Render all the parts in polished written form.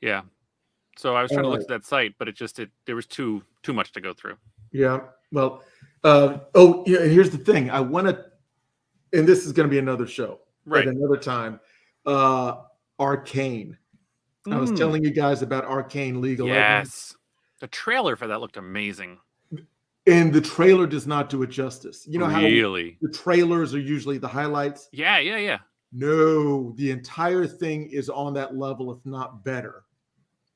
Yeah. So I was trying to look right. at that site, but there was too much to go through. Yeah. Well, yeah, here's the thing. I want to, and this is going to be another show at Right. another time. Uh, Arcane. I was telling you guys about Arcane League 11, Yes. The trailer for that looked amazing. and the trailer does not do it justice. You know how Really? the trailers are usually the highlights? Yeah. No, the entire thing is on that level, if not better.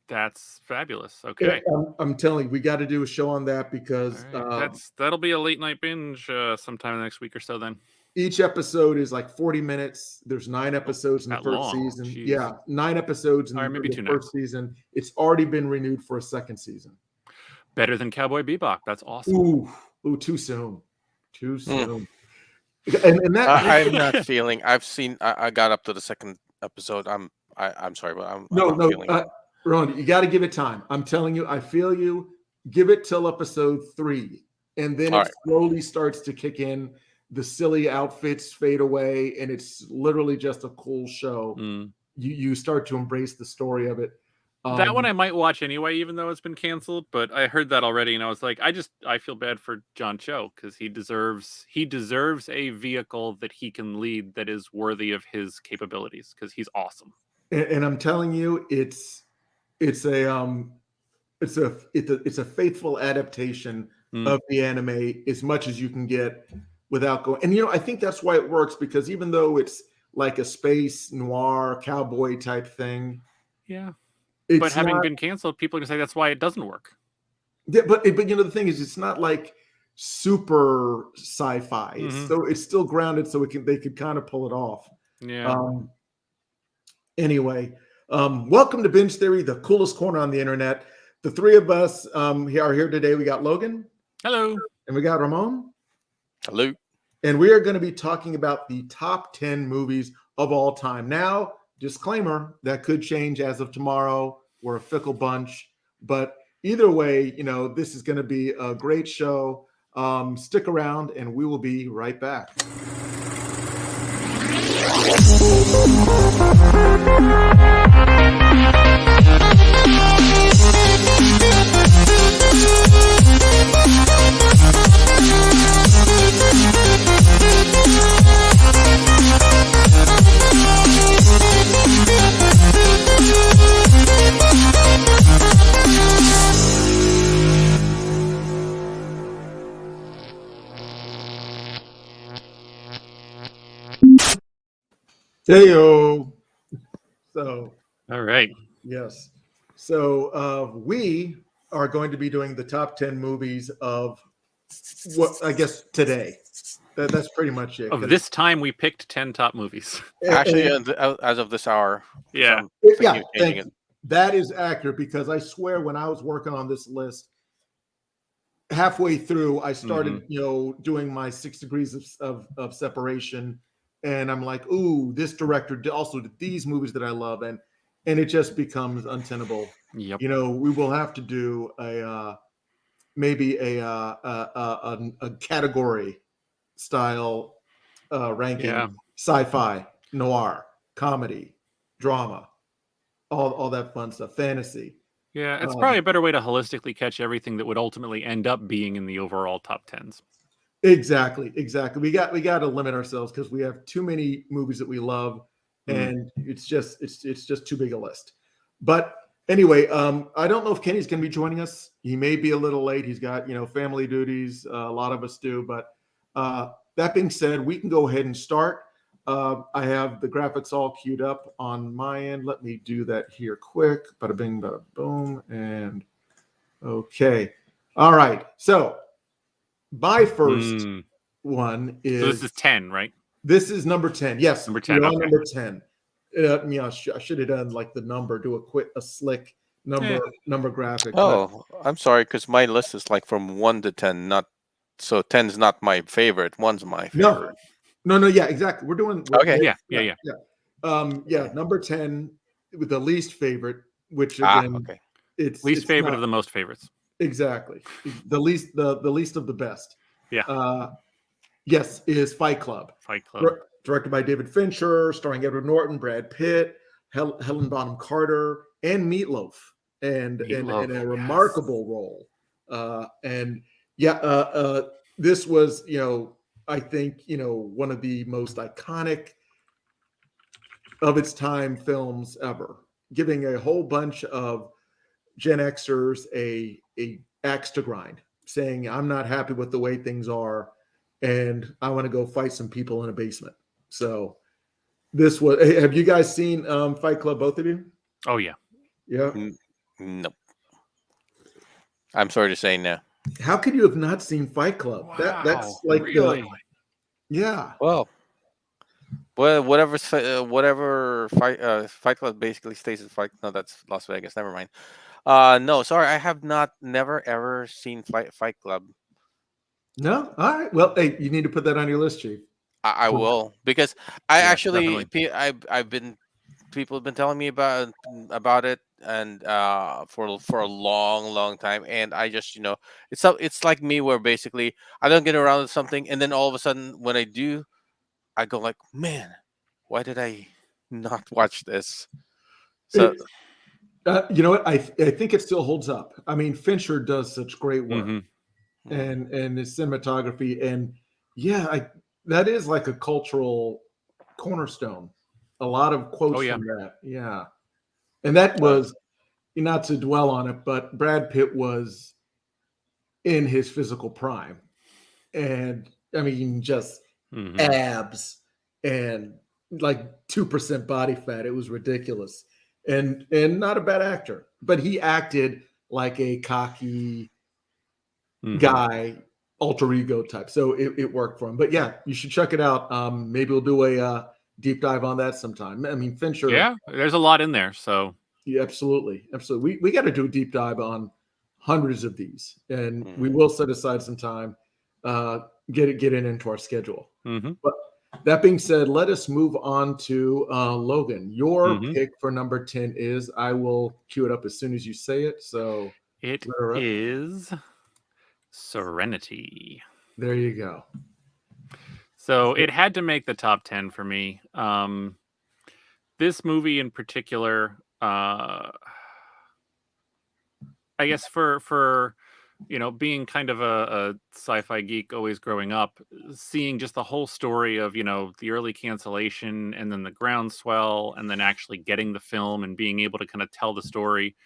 That's fabulous. Yeah, Okay. I'm telling you, we got to do a show on that All because right. That'll be a late night binge sometime next week or so then. each episode is like 40 minutes. There's 9 Oh, episodes in the that first long. season. Jeez. Yeah, 9 episodes in All right, maybe the 2 first season. It's already been renewed for a second season. Better than Cowboy Bebop. That's awesome. Ooh, too soon. Too soon. And that I'm not feeling. I've seen. I got up to the second episode. I'm sorry, but I'm not feeling it. Ron, you got to give it time. I'm telling you, I feel you. Give it till episode 3, and then it slowly starts to kick in. The silly outfits fade away, and it's literally just a cool show. You start to embrace the story of it. That one I might watch anyway, even though it's been canceled. But I heard that already, and I was like, I feel bad for John Cho because he deserves a vehicle that he can lead that is worthy of his capabilities because he's awesome. And I'm telling you, it's a faithful adaptation of the anime as much as you can get without going. And I think that's why it works, because even though it's like a space noir cowboy type thing, but having been canceled, people are gonna say that's why it doesn't work. Yeah, but the thing is, it's not like super sci-fi. So it's still grounded, so they could kind of pull it off. Yeah. Anyway, welcome to Binge Theory, the coolest corner on the internet. The three of us are here today. We got Logan. Hello. And we got Ramon. Hello. And we are going to be talking about the top 10 movies of all time. Now, disclaimer, that could change as of tomorrow. We're a fickle bunch. But either way, this is going to be a great show. Stick around, and we will be right back. Heyo. So, all right. Yes. So we are going to be doing the top 10 movies of what I guess today. That's pretty much it. Of this time, we picked 10 top movies. Actually, as of this hour. Yeah. That is accurate, because I swear when I was working on this list, halfway through, I started, doing my 6 degrees of separation. And I'm like, ooh, this director also did these movies that I love. And it just becomes untenable. Yep. We will have to do maybe a category style ranking, sci-fi, noir, comedy, drama, all that fun stuff, fantasy. Yeah, it's probably a better way to holistically catch everything that would ultimately end up being in the overall top 10s. Exactly. We got to limit ourselves because we have too many movies that we love, and it's just too big a list. But anyway, I don't know if Kenny's going to be joining us. He may be a little late. He's got family duties. A lot of us do. But that being said, we can go ahead and start. I have the graphics all queued up on my end. Let me do that here quick. Bada bing, bada boom, and okay. All right. So my first one is. So this is 10, right? This is number 10. Yes, number 10. Okay. Number 10. I should have done like the number. Do a slick number graphic. Oh, I'm sorry, because my list is like from 1 to 10. Not so 10 is not my favorite. 1's my favorite. No. Yeah, exactly. We're okay. Yeah. Number 10 with the least favorite, which again, it's favorite of the most favorites. Exactly. The least of the best. Yeah. Yes, is Fight Club. Fight Club. Directed by David Fincher, starring Edward Norton, Brad Pitt, Helen Bonham Carter, and Meatloaf, and Meatloaf, a yes. remarkable role. And yeah, this was, I think, one of the most iconic of its time films ever, giving a whole bunch of Gen Xers a axe to grind, saying, I'm not happy with the way things are, and I want to go fight some people in a basement. So this was, have you guys seen Fight Club, both of you? Oh yeah. Yeah. Nope. I'm sorry to say no. How could you have not seen Fight Club? That's like really? Yeah. Well, whatever Fight Club basically stays in Fight. No, that's Las Vegas. Never mind. No, sorry, I have never ever seen Fight Club. No? All right. Well, hey, you need to put that on your list, Chief. I will, because I Yeah, actually definitely. I've been people have been telling me about it, and for a long time, and I just it's like me, where basically I don't get around to something, and then all of a sudden when I do, I go like, man, why did I not watch this? So You know what? I think it still holds up. I mean, Fincher does such great work, Mm-hmm. and his cinematography, and yeah, that is like a cultural cornerstone. A lot of quotes Oh, yeah. from that, yeah. And that was, not to dwell on it, but Brad Pitt was in his physical prime, and I mean, just Mm-hmm. abs and like 2% body fat. It was ridiculous, and not a bad actor, but he acted like a cocky Mm-hmm. guy, alter ego type, so it worked for him. But yeah, you should check it out. Maybe we'll do a deep dive on that sometime. I mean, Fincher. Yeah, there's a lot in there. So Yeah, absolutely. We got to do a deep dive on hundreds of these, and we Mhm. will set aside some time, get it into our schedule. mm-hmm. But that being said, let us move on to Logan. Your Mm-hmm. pick for number 10 is, I will cue it up as soon as you say it. So It is Serenity. there you go. So it had to make the top 10 for me. This movie in particular, I guess for being kind of a sci-fi geek always growing up, seeing just the whole story of the early cancellation and then the groundswell and then actually getting the film and being able to kind of tell the story.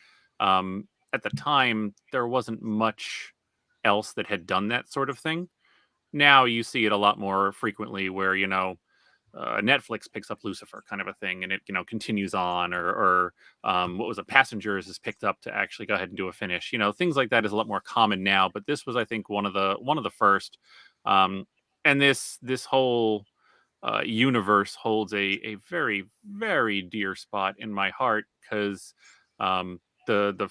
At the time, there wasn't much else that had done that sort of thing. Now you see it a lot more frequently, where Netflix picks up Lucifer, kind of a thing, and it continues on, or what was it, Passengers is picked up to actually go ahead and do a finish. Things like that is a lot more common now, but this was, I think, one of the first. And this whole universe holds a very, very dear spot in my heart, because the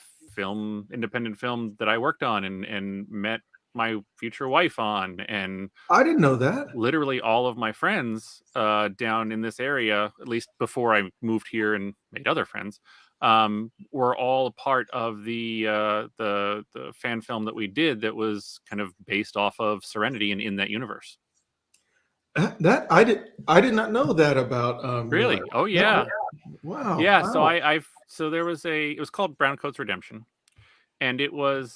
independent film that I worked on and met my future wife on, and I didn't know that. literally all of my friends down in this area, at least before I moved here and made other friends, were all a part of the fan film that we did, that was kind of based off of Serenity and in that universe. That I did not know that about your Really? wife. Oh No. yeah. Wow. Yeah. Wow. So so there was it was called Browncoat's Redemption. And it was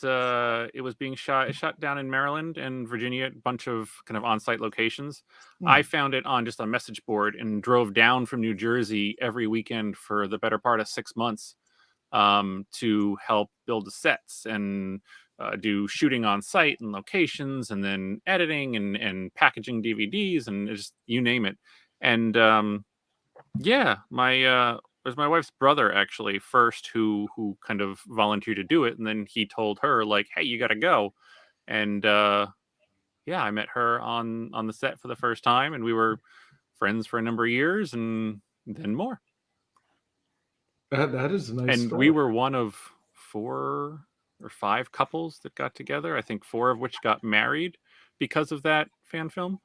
being shot down in Maryland and Virginia, a bunch of kind of on-site locations. I found it on just a message board and drove down from New Jersey every weekend for the better part of 6 months, to help build the sets and do shooting on site and locations, and then editing and packaging DVDs and just you name it. And yeah, it was my wife's brother, actually, first, who kind of volunteered to do it, and then he told her, like, "Hey, you got to go." And yeah, I met her on the set for the first time, and we were friends for a number of years, and then more. That is a nice And story. we were one of 4 or 5 couples that got together. I think 4 of which got married because of that fan film.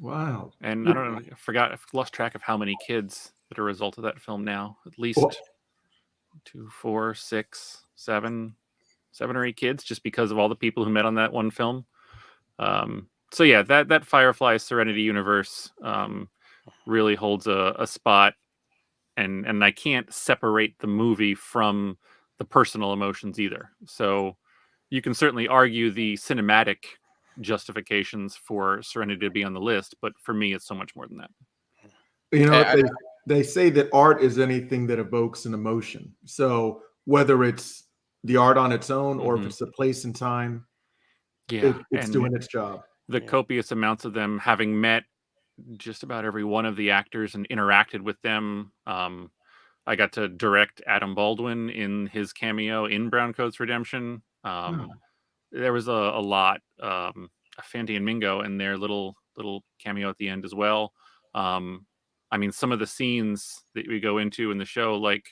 Wow. And I don't know, I've lost track of how many kids that are a result of that film now. At least 2, 4, 6, 7 or 8 kids, just because of all the people who met on that one film. So yeah, that Firefly Serenity universe really holds a spot and I can't separate the movie from the personal emotions either. So you can certainly argue the cinematic justifications for Serenity to be on the list, but for me, it's so much more than that. You know, I, they say that art is anything that evokes an emotion. So whether it's the art on its own or if it's the place and time, Yeah, it's and doing its job. the copious amounts of them, having met just about every one of the actors and interacted with them. I got to direct Adam Baldwin in his cameo in Browncoat's Redemption. There was a lot. Fandy and Mingo and their little cameo at the end as well. I mean, some of the scenes that we go into in the show, like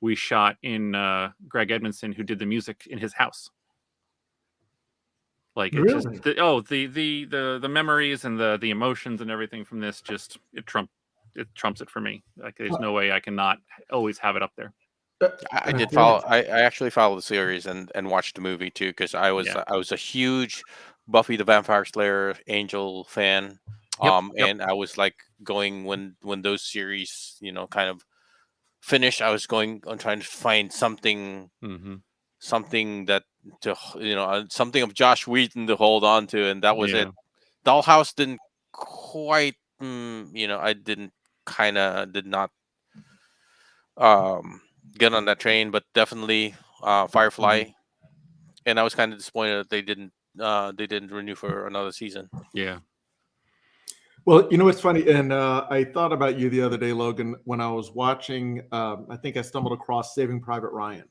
we shot in Greg Edmondson, who did the music in his house. Like it just Really? the memories and the emotions and everything from this just it trumps it for me. Like there's no way I cannot always have it up there. I did follow. I actually followed the series and watched the movie too, because I was a huge Buffy the Vampire Slayer Angel fan. Yep. And I was like going when those series, kind of finished. I was going on trying to find something, something that something of Josh Whedon to hold on to, and that was it. Dollhouse didn't quite, I did not get on that train, but definitely Firefly, and I was kind of disappointed that they didn't renew for another season. Yeah. Well, you know what's funny, and I thought about you the other day, Logan, when I was watching. I think I stumbled across Saving Private Ryan.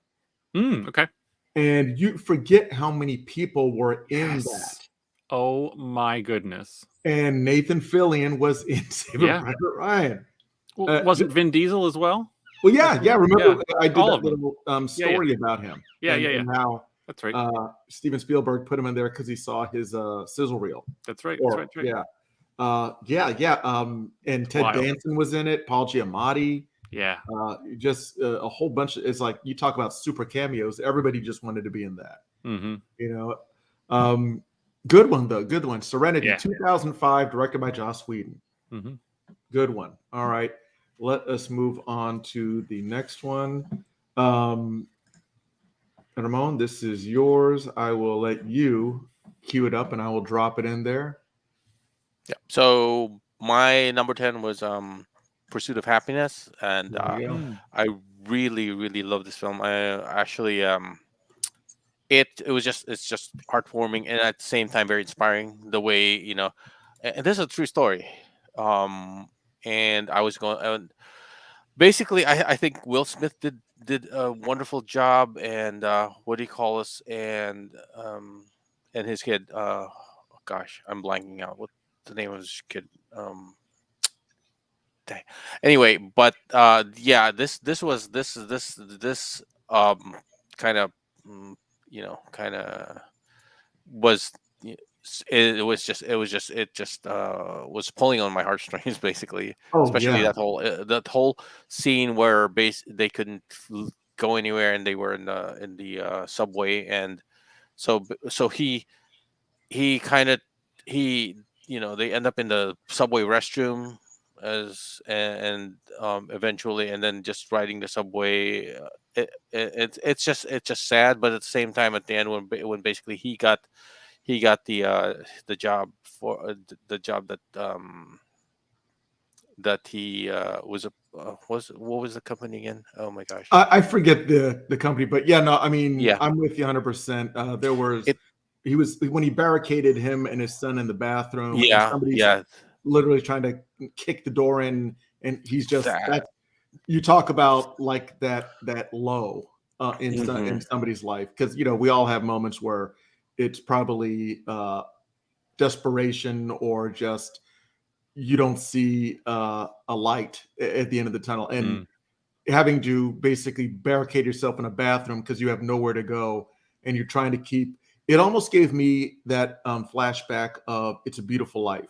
Okay. And you forget how many people were in that. Oh my goodness! And Nathan Fillion was in Saving Private Ryan. Well, wasn't Vin Diesel as well? Well, yeah. Remember, I did that little story about him. Yeah. And how that's right. Steven Spielberg put him in there because he saw his sizzle reel. That's right. That's right. Yeah. And Ted Danson was in it. Paul Giamatti. Yeah. Just a whole bunch. It's like you talk about super cameos. Everybody just wanted to be in that. Good one though. Good one. Serenity, 2005, directed by Joss Whedon. Good one. All right. Let us move on to the next one. Ramon, this is yours. I will let you cue it up and I will drop it in there. Yeah. So my number 10 was Pursuit of Happiness, and I really, really love this film. I actually it's just heartwarming and at the same time very inspiring. The way and this is a true story. And I was going. Basically, I think Will Smith did a wonderful job, and what do you call us, and his kid. Gosh, I'm blanking out. What the name of his kid? Anyway, but this kind of was was pulling on my heartstrings basically, especially that whole scene where they couldn't go anywhere and they were in the subway, and so they end up in the subway restroom eventually, and then just riding the subway. It's just sad, but at the same time, at the end, when basically he got the job for the job that he what was the company again? Oh my gosh, I forget the company, but I'm with you 100%. There was he was when he barricaded him and his son in the bathroom. Somebody's literally trying to kick the door in, and he's just you talk about like that low in somebody's life, because we all have moments where it's probably desperation or just you don't see a light at the end of the tunnel, and having to basically barricade yourself in a bathroom because you have nowhere to go and you're trying to keep. It almost gave me that flashback of It's a Beautiful Life.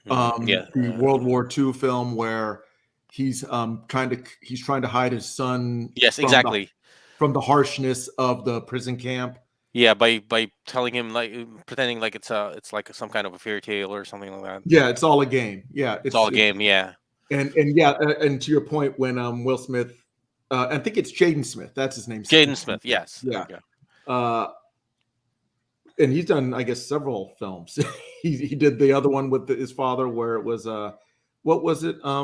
The World War II film where he's trying to hide his son. Yes, exactly. From the harshness of the prison camp. Yeah, by telling him, like, pretending like it's like some kind of a fairy tale or something like that. Yeah, it's all a game. Yeah, it's all a game. Yeah. And yeah, and to your point, when Will Smith, I think it's Jaden Smith. That's his name. Jaden Smith. Yes. There Yeah. you go. And he's done, I guess, several films. he did the other one with his father, where it was what was it? I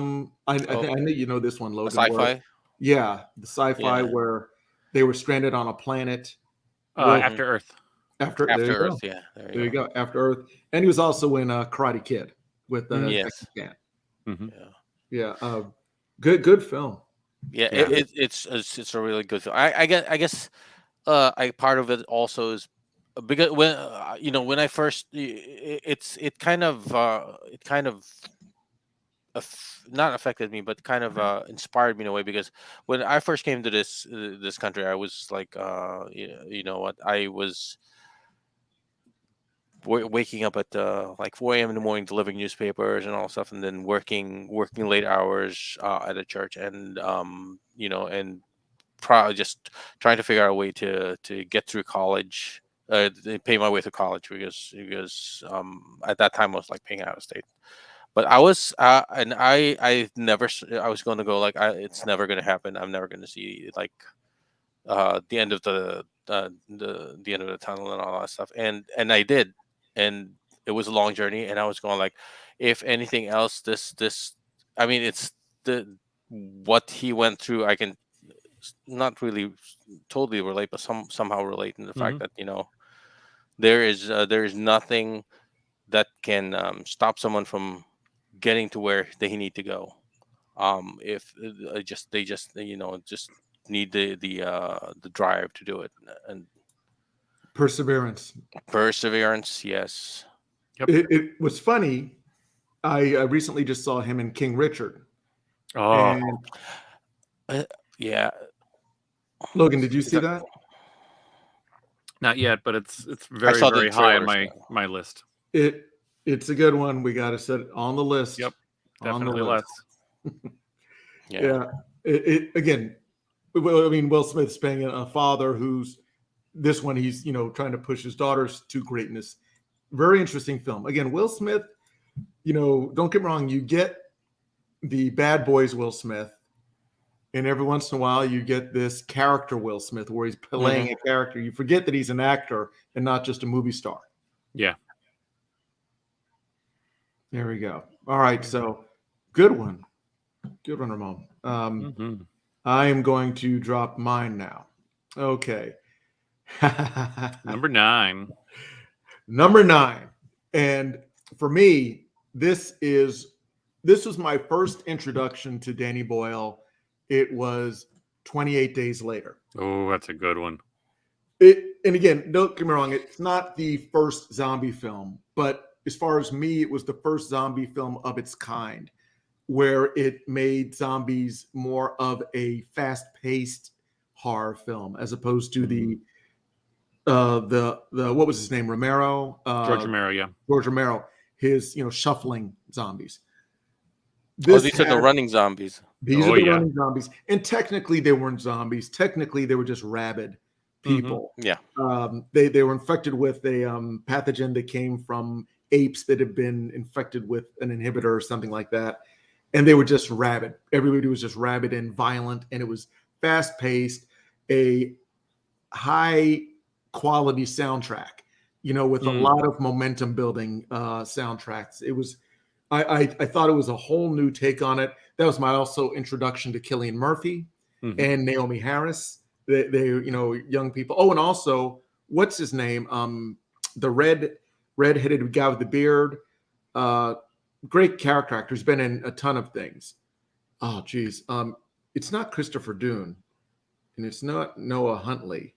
know you know this one, Logan. Sci-fi. Yeah, the sci-fi Yeah. where they were stranded on a planet. After Earth. There you Earth. go. Yeah. There you go. After Earth, and he was also in Karate Kid with Yes. Jackie Chan. Mm-hmm. Yeah, good film. Yeah. It's a really good film. I guess part of it also is because when I first it kind of not affected me, but kind of inspired me in a way, because when I first came to this country, I was like, you know what, I was waking up at like 4 a.m. in the morning, delivering newspapers and all stuff, and then working late hours at a church, and and just trying to figure out a way to get through college, pay my way through college, because at that time I was like paying out of state. But I was and I never I was going to go like, it's never going to happen. I'm never going to see like the end of the end of the tunnel and all that stuff. And I did, and it was a long journey. And I was going like, if anything else, this I mean, it's the what he went through. I can not really totally relate, but somehow relate in the fact that there is nothing that can stop someone from getting to where they need to go. If they just just need the drive to do it, and Perseverance. Yes. Yep. It was funny. I recently just saw him in King Richard. Oh, And yeah. Logan, did you see that? not yet, but it's I very saw the very high on trailers, my list. It's a good one. We got to set it on the list. Yep, On the definitely list. less. Yeah. Again, I mean, Will Smith's playing a father who's this one. He's trying to push his daughters to greatness. Very interesting film. Again, Will Smith. Don't get me wrong. You get the Bad Boys Will Smith, and every once in a while you get this character Will Smith where he's playing a character. You forget that he's an actor and not just a movie star. Yeah. There we go. All right. So good one. Good one, Ramon. I am going to drop mine now. Okay. Number 9. Number 9. And for me, this was my first introduction to Danny Boyle. It was 28 Days Later. Oh, that's a good one. And again, don't get me wrong, it's not the first zombie film, but as far as me, it was the first zombie film of its kind, where it made zombies more of a fast-paced horror film as opposed to the what was his name, Romero? George Romero, yeah. George Romero, his shuffling zombies. These are the running zombies. These are the running zombies, and technically they weren't zombies. Technically, they were just rabid people. Yeah. They were infected with a pathogen that came from apes that had been infected with an inhibitor or something like that. And they were just rabid. Everybody was just rabid and violent, and it was fast-paced, a high-quality soundtrack, with a lot of momentum-building soundtracks. It was, I thought it was a whole new take on it. That was my also introduction to Cillian Murphy and Naomi Harris. They young people. Oh, and also, what's his name? The red-headed guy with the beard. Great character actor. He's been in a ton of things. Oh, geez. It's not Christopher Dune, and it's not Noah Huntley.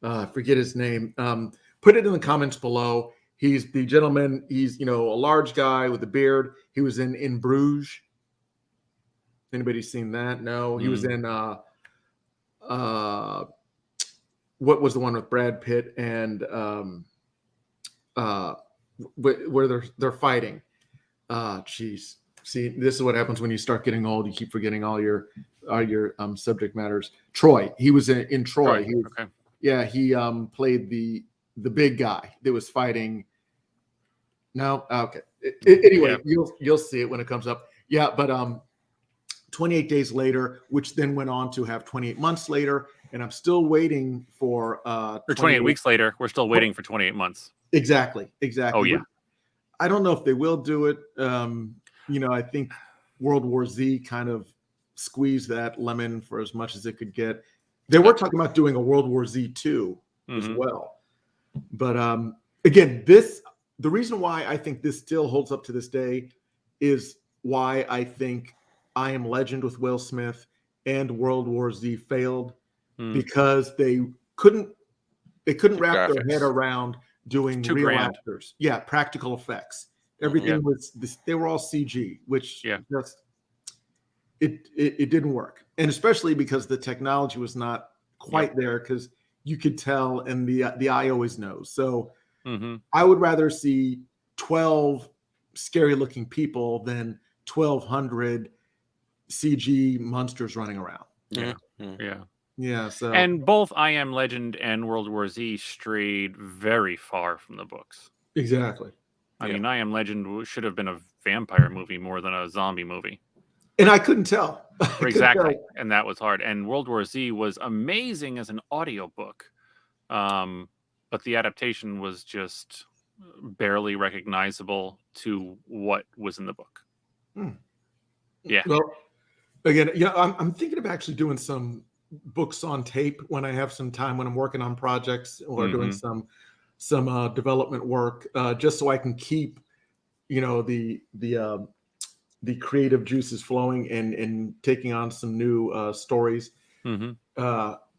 I forget his name. Put it in the comments below. He's the gentleman. He's a large guy with a beard. He was in Bruges. Anybody seen that? No. He was in what was the one with Brad Pitt and where they're fighting. Geez. See, this is what happens when you start getting old. You keep forgetting all your subject matters. Troy. He was in Troy. He was, okay. Yeah, he played the big guy that was fighting. No, okay. Anyway, you'll see it when it comes up. Yeah, but 28 Days Later, which then went on to have 28 Months Later, and I'm still waiting for Or 28 weeks later, we're still waiting for 28 months. Exactly. Oh yeah. I don't know if they will do it. I think World War Z kind of squeezed that lemon for as much as it could get. They were talking about doing a World War Z 2 as well. But again, the reason why I think this still holds up to this day is why I think I Am Legend with Will Smith and World War Z failed, because they couldn't wrap their head around doing real actors. Yeah, practical effects. Everything was this, they were all CG, which just it didn't work. And especially because the technology was not quite there, because you could tell, and the eye always knows. So I would rather see 12 scary looking people than 1,200 CG monsters running around. Yeah. So, and both I Am Legend and World War Z strayed very far from the books. Exactly. I mean, I Am Legend should have been a vampire movie more than a zombie movie. And I couldn't tell. Exactly. And that was hard. And World War Z was amazing as an audiobook. But the adaptation was just barely recognizable to what was in the book. Yeah. Well, again, I'm thinking of actually doing some books on tape when I have some time, when I'm working on projects or doing some development work, just so I can keep, the creative juices flowing and taking on some new stories.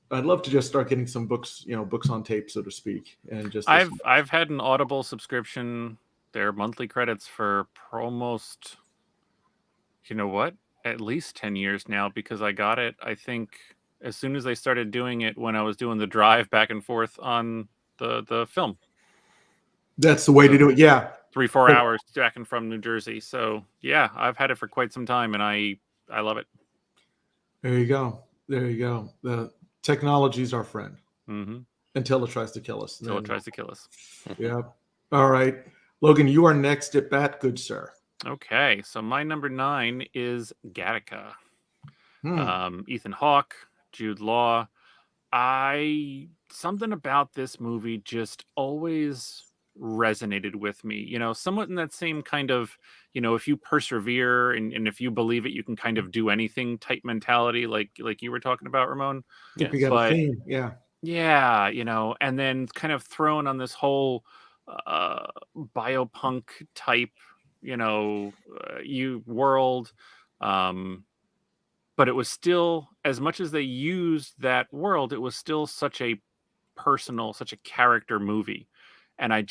I'd love to just start getting some books, books on tape, so to speak. And just I've had an Audible subscription, their monthly credits, for almost, at least 10 years now, because I got it, I think, as soon as they started doing it when I was doing the drive back and forth on the film. That's the way to do it. Yeah. 3-4 hours back and from New Jersey. So yeah, I've had it for quite some time, and I love it. There you go. The technology is our friend until it tries to kill us. Yeah. All right, Logan, you are next at bat, good sir. Okay, so my number 9 is Gattaca. Ethan Hawke, Jude Law. Something about this movie just always resonated with me, somewhat in that same kind of, if you persevere and if you believe it, you can kind of do anything type mentality, like you were talking about, Ramon. Yeah, we got a theme. Yeah, and then kind of thrown on this whole biopunk type, world. But it was still, as much as they used that world, it was still such a personal, such a character movie. And I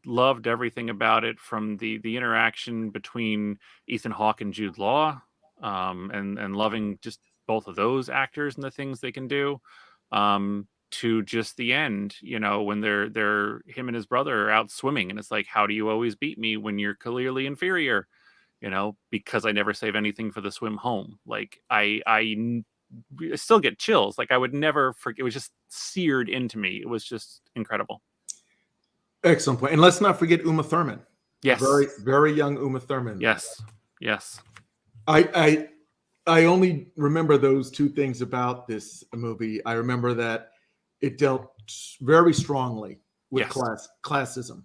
loved everything about it, from the interaction between Ethan Hawke and Jude Law, and loving just both of those actors and the things they can do, to just the end, when they're him and his brother are out swimming, and it's like, how do you always beat me when you're clearly inferior? Because I never save anything for the swim home. Like I still get chills. Like I would never forget. It was just seared into me. It was just incredible. Excellent point. And let's not forget Uma Thurman. Yes. Very, very young Uma Thurman. Yes. I only remember those two things about this movie. I remember that it dealt very strongly with classism.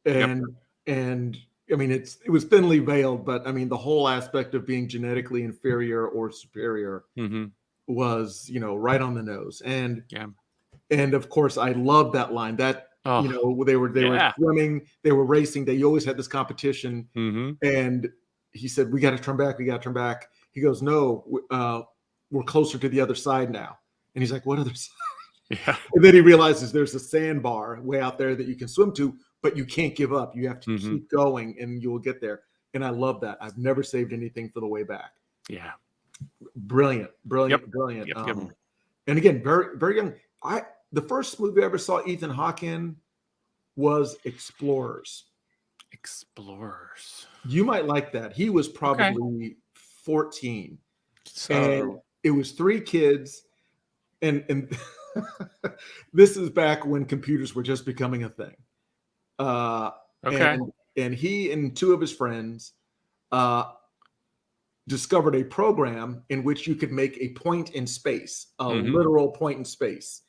And I mean, it was thinly veiled, but I mean, the whole aspect of being genetically inferior or superior was, right on the nose. And of course, I love that line. That they were swimming, they were racing. They always had this competition, and he said, "We got to turn back. We got to turn back." He goes, "No, we're closer to the other side now." And he's like, "What other side?" Yeah. And then he realizes there's a sandbar way out there that you can swim to, but you can't give up. You have to keep going, and you will get there. And I love that. I've never saved anything for the way back. Yeah. Brilliant. Yep. And again, very, very young. The first movie I ever saw Ethan Hawke in was Explorers. You might like that. He was probably 14. And it was 3 kids. And this is back when computers were just becoming a thing. And he and 2 of his friends discovered a program in which you could make a point in space, a Mhm. literal point in space.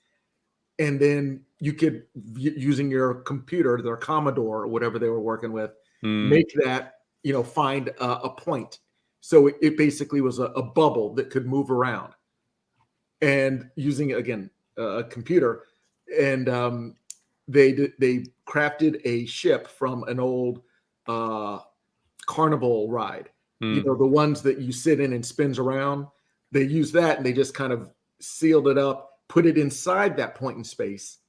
And then you could, using your computer, their Commodore or whatever they were working with, Mm. make that, find a point. So it basically was a bubble that could move around. And using, again, a computer. And they crafted a ship from an old carnival ride. Mm. The ones that you sit in and spins around. They used that and they just kind of sealed it up, put it inside that point in space,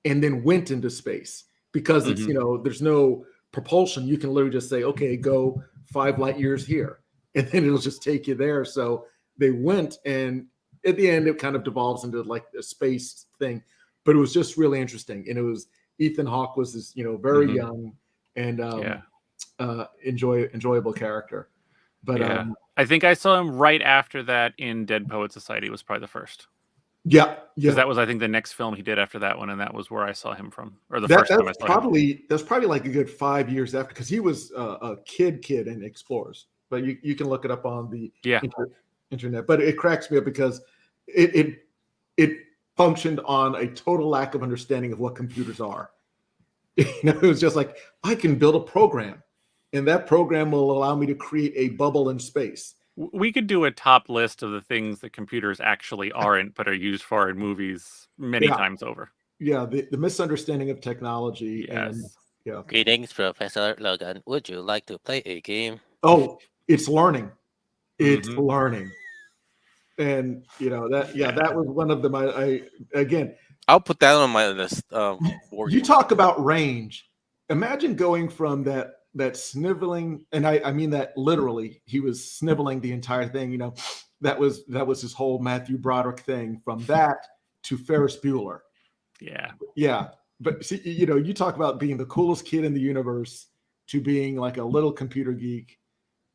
and then went into space because it's, Mhm. there's no propulsion. You can literally just say, okay, go 5 light years here, and then it'll just take you there. So they went, and at the end, it kind of devolves into like a space thing, but it was just really interesting. And it was Ethan Hawke was this, very Mhm. young and Yeah. enjoyable character. But Yeah. I think I saw him right after that in Dead Poet Society was probably the first. yeah, Because that was, I think, the next film he did after that one, and that was where I saw him from, or the That first time I saw him. that's probably like a good 5 years after, because he was a kid in Explorers. But you can look it up on the Yeah. internet. But it cracks me up because it functioned on a total lack of understanding of what computers are. It was just like, I can build a program, and that program will allow me to create a bubble in space. We could do a top list of the things that computers actually aren't, but are used for in movies many Yeah. times over. Yeah, the misunderstanding of technology. And Yes. yeah. Greetings, Professor Logan. Would you like to play a game? Oh, it's learning. It's Mhm. learning. And that Yeah. that was one of them. I again, I'll put that on my list. Board you games. talk about range. Imagine going from that sniveling, and I mean that literally. He was sniveling the entire thing. That was his whole Matthew Broderick thing. From that to Ferris Bueller. Yeah. Yeah, but see, you talk about being the coolest kid in the universe to being like a little computer geek.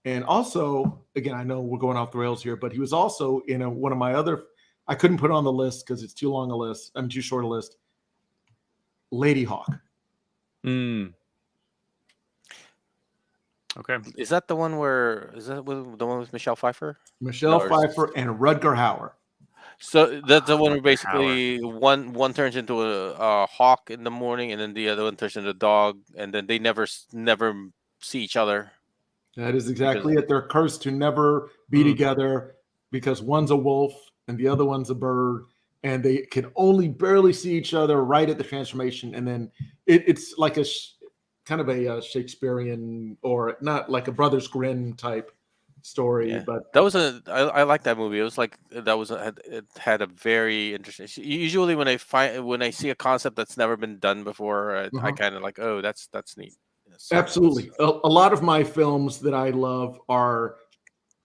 And also, again, I know we're going off the rails here, but he was also in one of my other. I couldn't put it on the list because it's too long a list. I'm too short a list. Lady Hawk. Mm. Okay. Is that the one where? Is that the one with Michelle Pfeiffer? Michelle No, or- Pfeiffer and Rutger Hauer. So that's the one where Rutger Hauer. basically one turns into a hawk in the morning, and then the other one turns into a dog, and then they never see each other That is because exactly it. They're cursed to never be Mm. together because one's a wolf and the other one's a bird, and they can only barely see each other right at the transformation. And then it's like kind of a Shakespearean, or not like a Brothers Grimm type story, yeah, but that was I like that movie. It was like that was it had a very interesting. Usually when I see a concept that's never been done before, I uh-huh. kind of like, oh, that's neat. So Absolutely. A lot of my films that I love are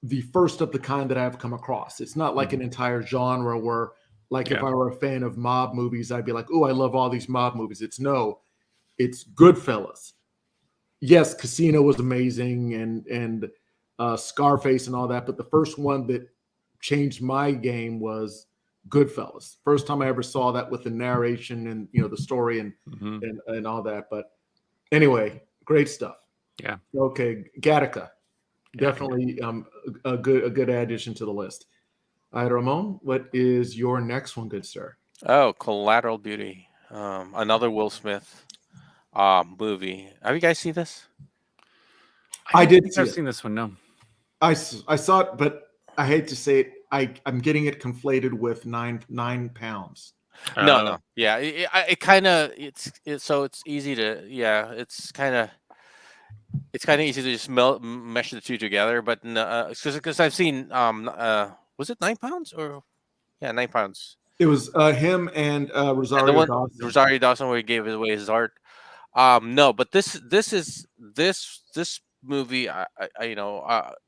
the first of the kind that I've come across. It's not like an entire genre where, like, if Yeah. I were a fan of mob movies, I'd be like, oh, I love all these mob movies. It's Goodfellas. Yes, Casino was amazing, and Scarface and all that, but the first one that changed my game was Goodfellas. First time I ever saw that with the narration and the story and Mhm. and all that. But anyway, great stuff. Yeah. Okay, Gattaca, Yeah. definitely a good addition to the list. All right, Ramon, what is your next one, good sir? Oh, Collateral Beauty, another Will Smith movie. Have you guys seen this? I don't did think see I've it. seen this one. No. I saw it, but I hate to say it. I'm getting it conflated with 9 pounds. No. Yeah, it kind of so it's easy to it's kind of easy to just mesh the two together. But because I've seen was it 9 pounds or 9 pounds? It was him and And the Rosario one Dawson. Rosario Dawson where he gave away his art. No, but this movie,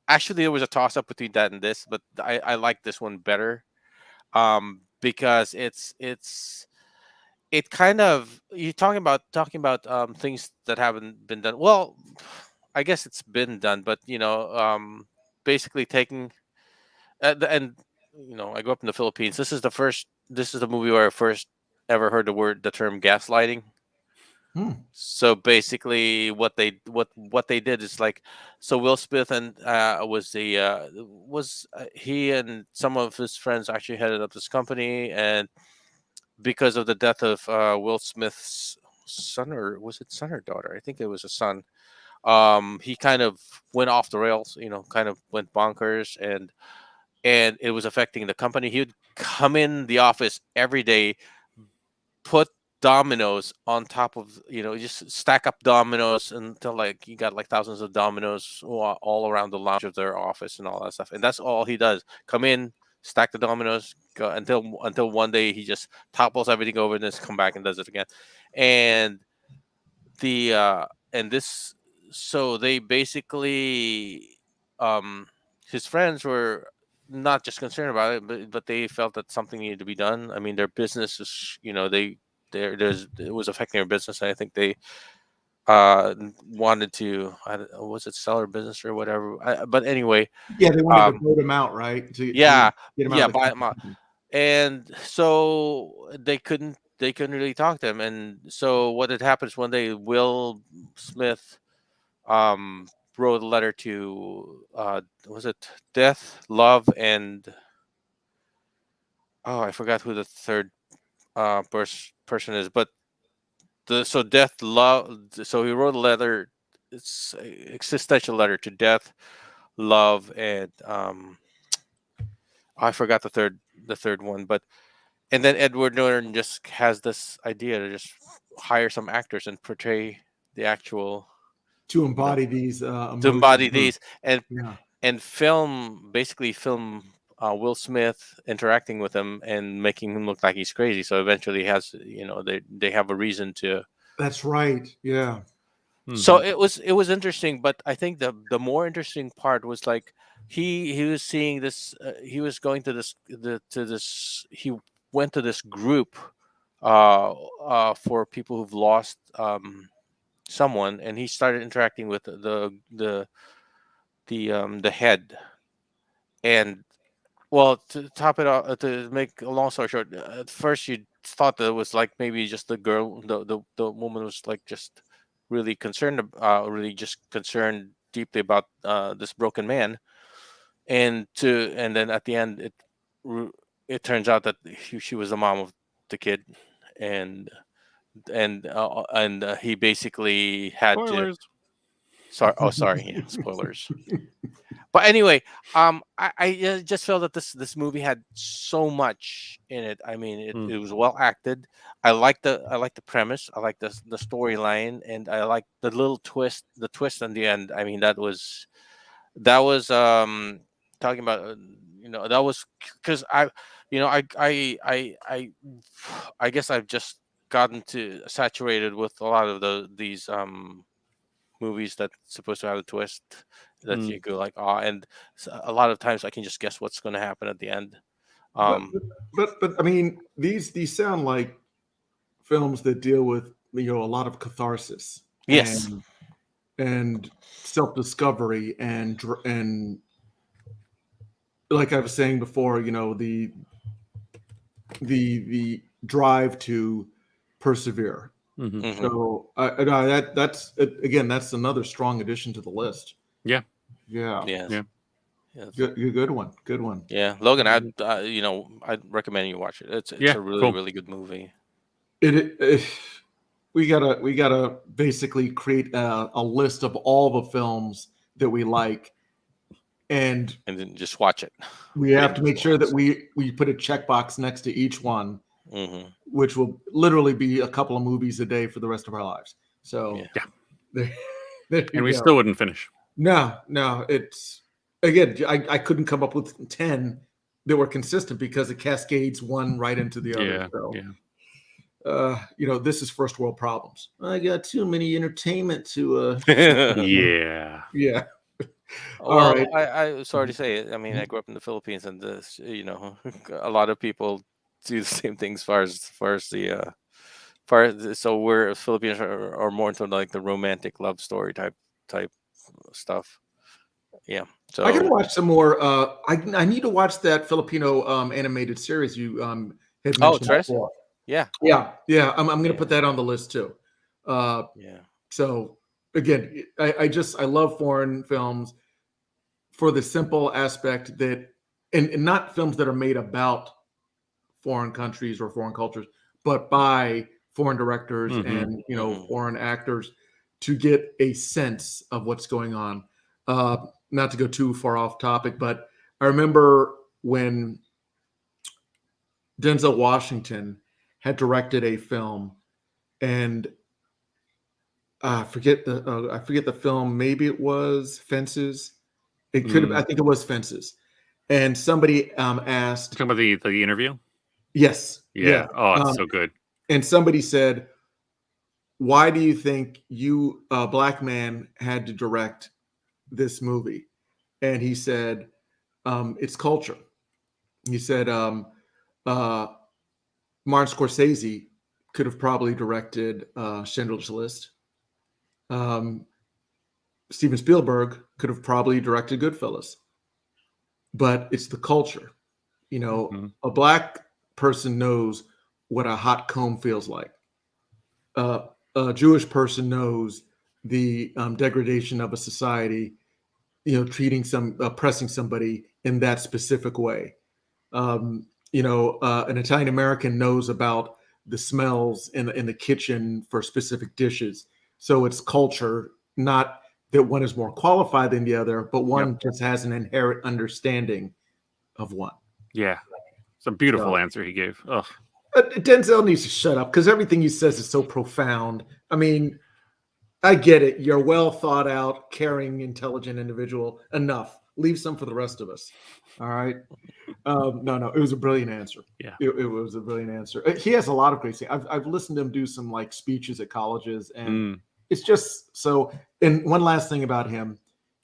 actually there was a toss up between that and this, but I like this one better. Because it kind of you're talking about things that haven't been done. Well, I guess it's been done, but basically taking and I grew up in the Philippines. This is the movie where I first ever heard the term gaslighting. So basically, what they did is like, so Will Smith and he and some of his friends actually headed up this company, and because of the death of Will Smith's son, or was it son or daughter? I think it was a son. He kind of went off the rails, kind of went bonkers, and it was affecting the company. He would come in the office every day, put dominoes on top of, just stack up dominoes until like you got like thousands of dominoes all around the lounge of their office and all that stuff. And that's all he does. Come in, stack the dominoes, go until one day he just topples everything over and then come back and does it again. And the and this so they basically, his friends were not just concerned about it, but they felt that something needed to be done. I mean, their business is, it was affecting their business. And I think they wanted to, was it sell their business or whatever? But anyway, Yeah, they wanted to vote him out, right? To yeah, get him yeah, out of the buy them out. company. And so they couldn't really talk to him. And so what had happened is one day, Will Smith wrote a letter to was it Death, Love, and I forgot who the third person is, but Death, Love. So he wrote a letter. It's an existential letter to Death, Love, and I forgot the third one. But and then Edward Norton just has this idea to just hire some actors and portray the actual, To embody these to embody these, and Yeah. basically film Will Smith interacting with him and making him look like he's crazy. So eventually he has, they have a reason to. That's right. Yeah. So it was interesting, but I think the more interesting part was like he was seeing this. He was going to he went to this group for people who've lost someone, and he started interacting with the head. And well, to top it off, to make a long story short, at first you thought that it was like maybe just the girl, the woman was like just really concerned, really just concerned deeply about this broken man, and then at the end it turns out that she was the mom of the kid, and he basically had Spoilers. to. Sorry, yeah, spoilers. But anyway, I just felt that this movie had so much in it. I mean, it was well acted. I like the premise. I like the storyline, and I like the little twist. The twist in the end. I mean, that was talking about, that was because I guess I've just gotten to saturated with a lot of these movies that's supposed to have a twist that you go like, and a lot of times I can just guess what's going to happen at the end. But I mean, these sound like films that deal with a lot of catharsis, Yes, and self-discovery, and like I was saying before, the drive to persevere. So that's again, that's another strong addition to the list. Yeah. Good one. Yeah, Logan, I'd recommend you watch it. It's a really really good movie. We gotta basically create a list of all the films that we like, and then just watch it. We have to make sure that we put a checkbox next to each one, which will literally be a couple of movies a day for the rest of our lives. So and we still wouldn't finish. No, it's again, I couldn't come up with 10 that were consistent because it cascades one right into the other. This is first world problems. I got too many entertainment to yeah. Well, right. I sorry to say it. I mean, I grew up in the Philippines, and this, a lot of people do the same things as far as so we're Filipinos are more into like the romantic love story type stuff. Yeah. So I gotta watch some more. I need to watch that Filipino animated series you had mentioned before. Yeah. I'm gonna put that on the list too. Yeah. So again, I love foreign films for the simple aspect that, and not films that are made about foreign countries or foreign cultures, but by foreign directors and foreign actors to get a sense of what's going on. Not to go too far off topic, but I remember when Denzel Washington had directed a film, and I forget the film. Maybe it was Fences. It could have. I think it was Fences. And somebody asked, Talking about the interview. yes, Yeah. yeah. Oh, it's so good. And somebody said, "Why do you think you, a black man, had to direct this movie?" And he said, "It's culture." He said, uh, "Martin Scorsese could have probably directed Schindler's List. Um, Steven Spielberg could have probably directed Goodfellas, but it's the culture. You know, a black person knows what a hot comb feels like. A Jewish person knows the degradation of a society. You know, oppressing somebody in that specific way. An Italian American knows about the smells in the kitchen for specific dishes. So it's culture, not that one is more qualified than the other, but one just has an inherent understanding of one." Yeah. It's a beautiful answer he gave. Ugh. Denzel needs to shut up because everything he says is so profound. I mean, I get it. You're a well thought out, caring, intelligent individual. Enough. Leave some for the rest of us. All right. No, it was a brilliant answer. Yeah. It was a brilliant answer. He has a lot of great things. I've listened to him do some like speeches at colleges, and it's just so. And one last thing about him,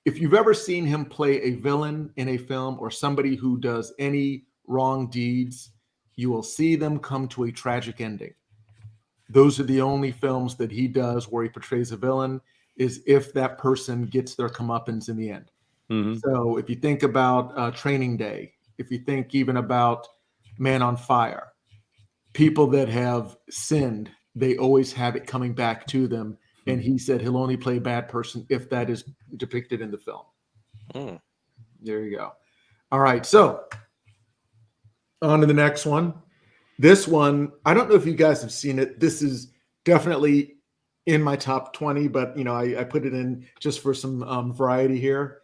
if you've ever seen him play a villain in a film or somebody who does any wrong deeds, you will see them come to a tragic ending. Those are the only films that he does where he portrays a villain, is if that person gets their comeuppance in the end. So if you think about Training Day, if you think even about Man on Fire, people that have sinned, they always have it coming back to them. And he said he'll only play a bad person if that is depicted in the film. There you go. All right. So on to the next one. This one, I don't know if you guys have seen it. This is definitely in my top 20, but I put it in just for some variety here.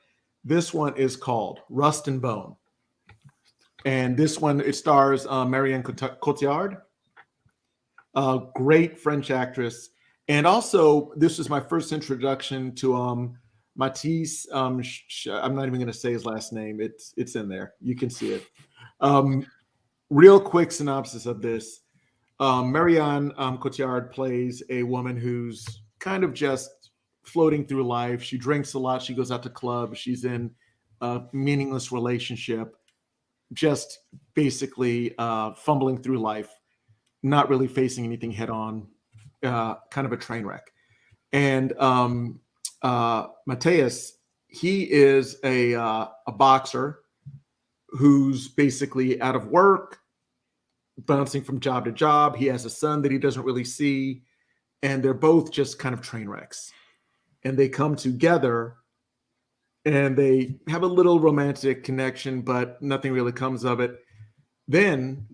This one is called Rust and Bone. And this one, it stars Marianne Cotillard, a great French actress. And also, this was my first introduction to Matisse. I'm not even going to say his last name. It's in there. You can see it. Real quick synopsis of this. Marianne Cotillard plays a woman who's kind of just floating through life. She drinks a lot. She goes out to clubs. She's in a meaningless relationship, just basically fumbling through life, not really facing anything head on, kind of a train wreck. And Mateus, he is a boxer who's basically out of work, bouncing from job to job. He has a son that he doesn't really see, and they're both just kind of train wrecks. And they come together and they have a little romantic connection, but nothing really comes of it. Then,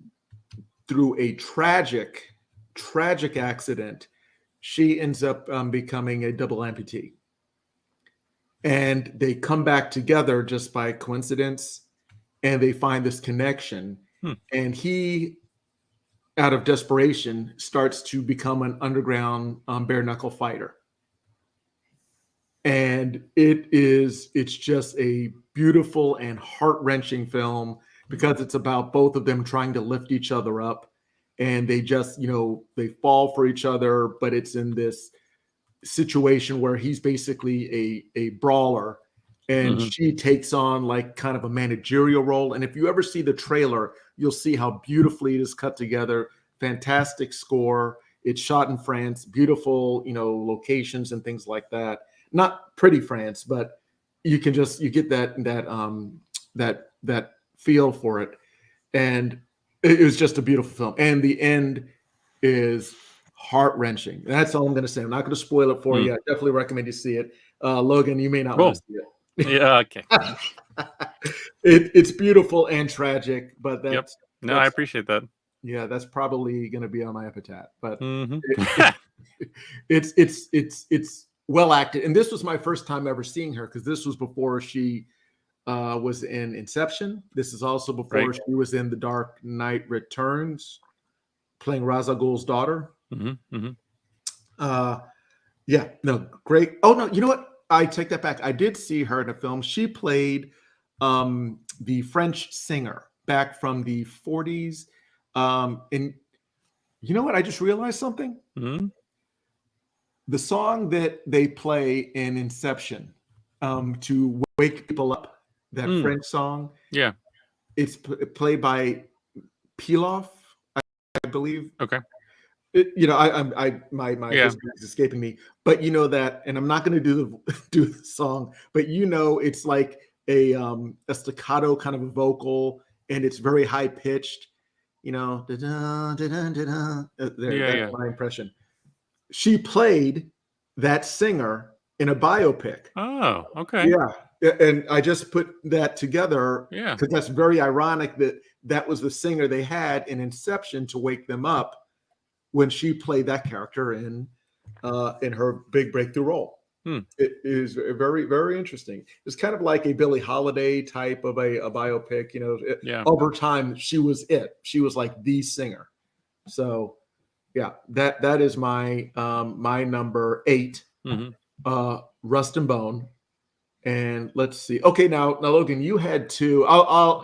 through a tragic accident, she ends up becoming a double amputee. And they come back together just by coincidence, and they find this connection. And he, out of desperation, starts to become an underground bare knuckle fighter. And it's just a beautiful and heart-wrenching film because it's about both of them trying to lift each other up. And they just, they fall for each other, but it's in this situation where he's basically a brawler, and she takes on like kind of a managerial role. And if you ever see the trailer, you'll see how beautifully it is cut together. Fantastic score. It's shot in France, beautiful, locations and things like that. Not pretty France, but you get that feel for it. And it was just a beautiful film. And the end is heart-wrenching. That's all I'm going to say. I'm not going to spoil it for you. I definitely recommend you see it. Logan, you may not want to see it. Yeah, okay. It's beautiful and tragic, but that's No, I appreciate that. Yeah, that's probably going to be on my epitaph. But Mhm. it's well acted, and this was my first time ever seeing her because this was before she was in Inception. This is also before Right. she was in The Dark Knight Returns, playing Ra's al Ghul's daughter. Yeah, no, great. Oh no, you know what? I take that back. I did see her in a film. She played the French singer back from the 40s. And you know what? I just realized something. The song that they play in Inception to wake people up, that French song. Yeah. It's played by Pilaf, I believe. Okay. My history is escaping me, but you know that, and I'm not going to do the song, but it's like a staccato kind of a vocal, and it's very high pitched. That's my impression. She played that singer in a biopic. Oh, okay. Yeah, and I just put that together because that's very ironic that was the singer they had in Inception to wake them up when she played that character in her big breakthrough role. It is very, very interesting. It's kind of like a Billie Holiday type of a biopic. Over time, she was it. She was like the singer. So, yeah, that is my my number 8, Rust and Bone. And let's see. Okay, now Logan, you had 2. I was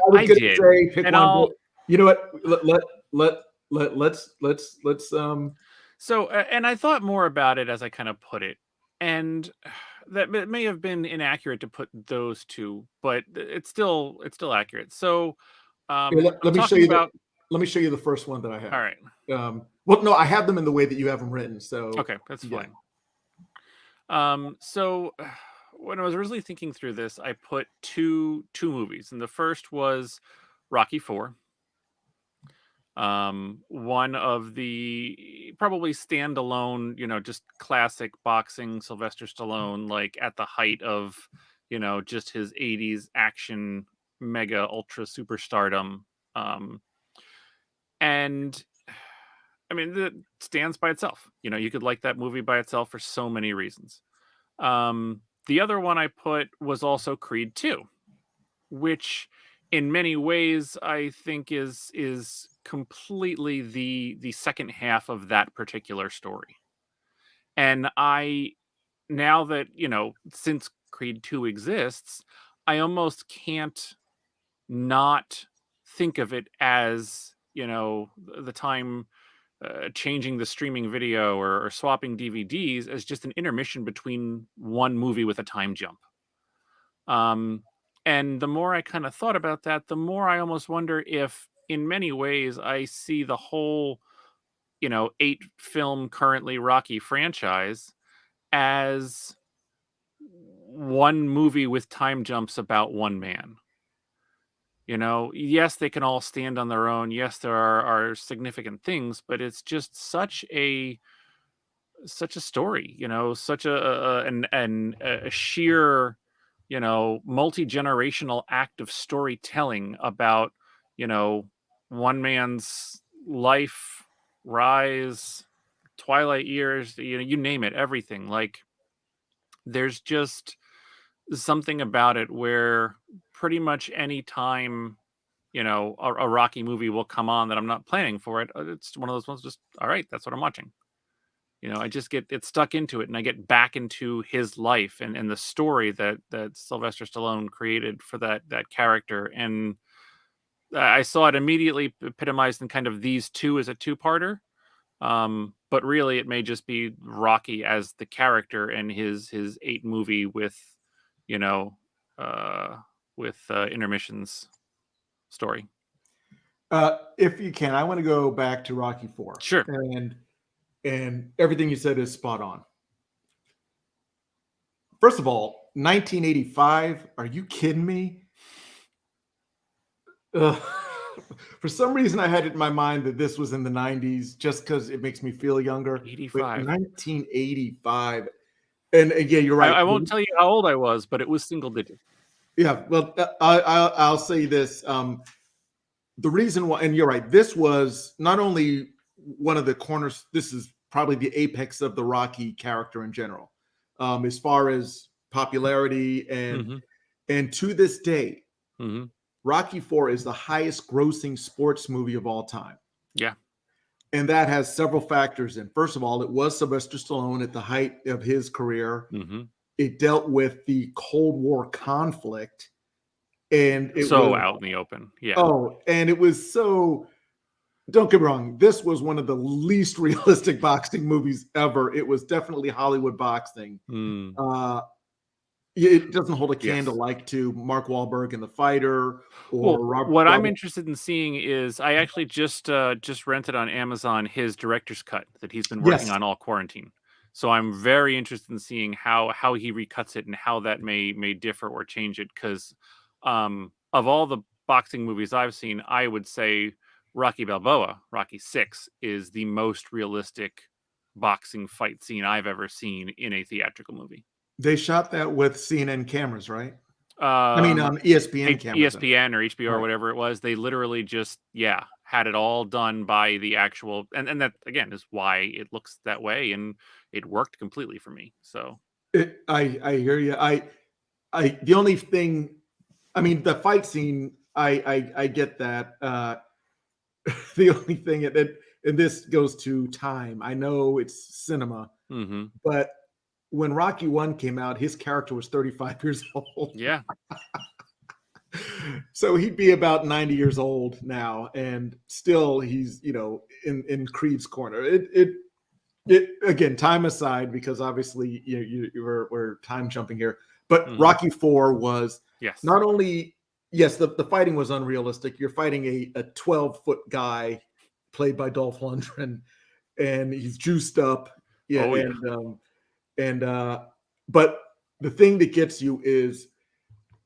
going to say pick one. You know what? Let's So, and I thought more about it as I kind of put it, and that it may have been inaccurate to put those 2, but it's still accurate. So, let me show you let me show you the first one that I have. All right. Well, no, I have them in the way that you have them written. So okay, that's fine. So when I was originally thinking through this, I put two movies, and the first was Rocky IV. One of the probably standalone, just classic boxing Sylvester Stallone, like at the height of, just his 80s action mega ultra superstardom. And I mean, that stands by itself. You could like that movie by itself for so many reasons. The other one I put was also Creed 2, which in many ways I think is completely the second half of that particular story. And now that, since Creed 2 exists, I almost can't not think of it as, the time changing the streaming video or swapping DVDs as just an intermission between one movie with a time jump. And the more I kind of thought about that, the more I almost wonder if, in many ways, I see the whole, 8-film currently Rocky franchise as one movie with time jumps about one man. Yes, they can all stand on their own. Yes, there are significant things, but it's just such a story, such a sheer, multi-generational act of storytelling about, one man's life, rise, twilight years, you name it, everything. Like, there's just something about it where pretty much any time, a Rocky movie will come on that I'm not planning for it, it's one of those ones, just, all right, that's what I'm watching. I just get stuck into it, and I get back into his life and the story that Sylvester Stallone created for that character. And I saw it immediately epitomized in kind of these two as a two-parter. But really, it may just be Rocky as the character and his 8 movie with, intermissions story. If you can, I want to go back to Rocky IV. Sure. And everything you said is spot on. First of all, 1985. Are you kidding me? For some reason, I had it in my mind that this was in the 90s just because it makes me feel younger. But 85. 1985. And yeah, you're right. I won't tell you how old I was, but it was single digit. Yeah, well, I'll say this. The reason why, and you're right, this was not only one of the corners, this is probably the apex of the Rocky character in general, as far as popularity and to this day, Rocky IV is the highest grossing sports movie of all time. Yeah. And that has several factors in. First of all, it was Sylvester Stallone at the height of his career. It dealt with the Cold War conflict. And it so was out in the open. Yeah. Oh, and it was so, don't get me wrong, this was one of the least realistic boxing movies ever. It was definitely Hollywood boxing. It doesn't hold a candle like to Mark Wahlberg in The Fighter or Robert. What I'm interested in seeing is I actually just rented on Amazon his director's cut that he's been working on all quarantine. So I'm very interested in seeing how he recuts it and how that may differ or change it, because of all the boxing movies I've seen, I would say Rocky Balboa, Rocky VI, is the most realistic boxing fight scene I've ever seen in a theatrical movie. They shot that with CNN cameras, right? I mean, on ESPN cameras. ESPN or HBO or whatever it was. They literally just, had it all done by the actual, and that again is why it looks that way, and it worked completely for me. So I hear you. The only thing, I mean, the fight scene, I get that. The only thing and this goes to time. I know it's cinema, but when Rocky I came out, his character was 35 years old. Yeah. So he'd be about 90 years old now, and still he's, in Creed's corner. It again, time aside, because obviously we're time jumping here, but Rocky IV was not only, the fighting was unrealistic. You're fighting a 12-foot guy played by Dolph Lundgren, and he's juiced up. But the thing that gets you is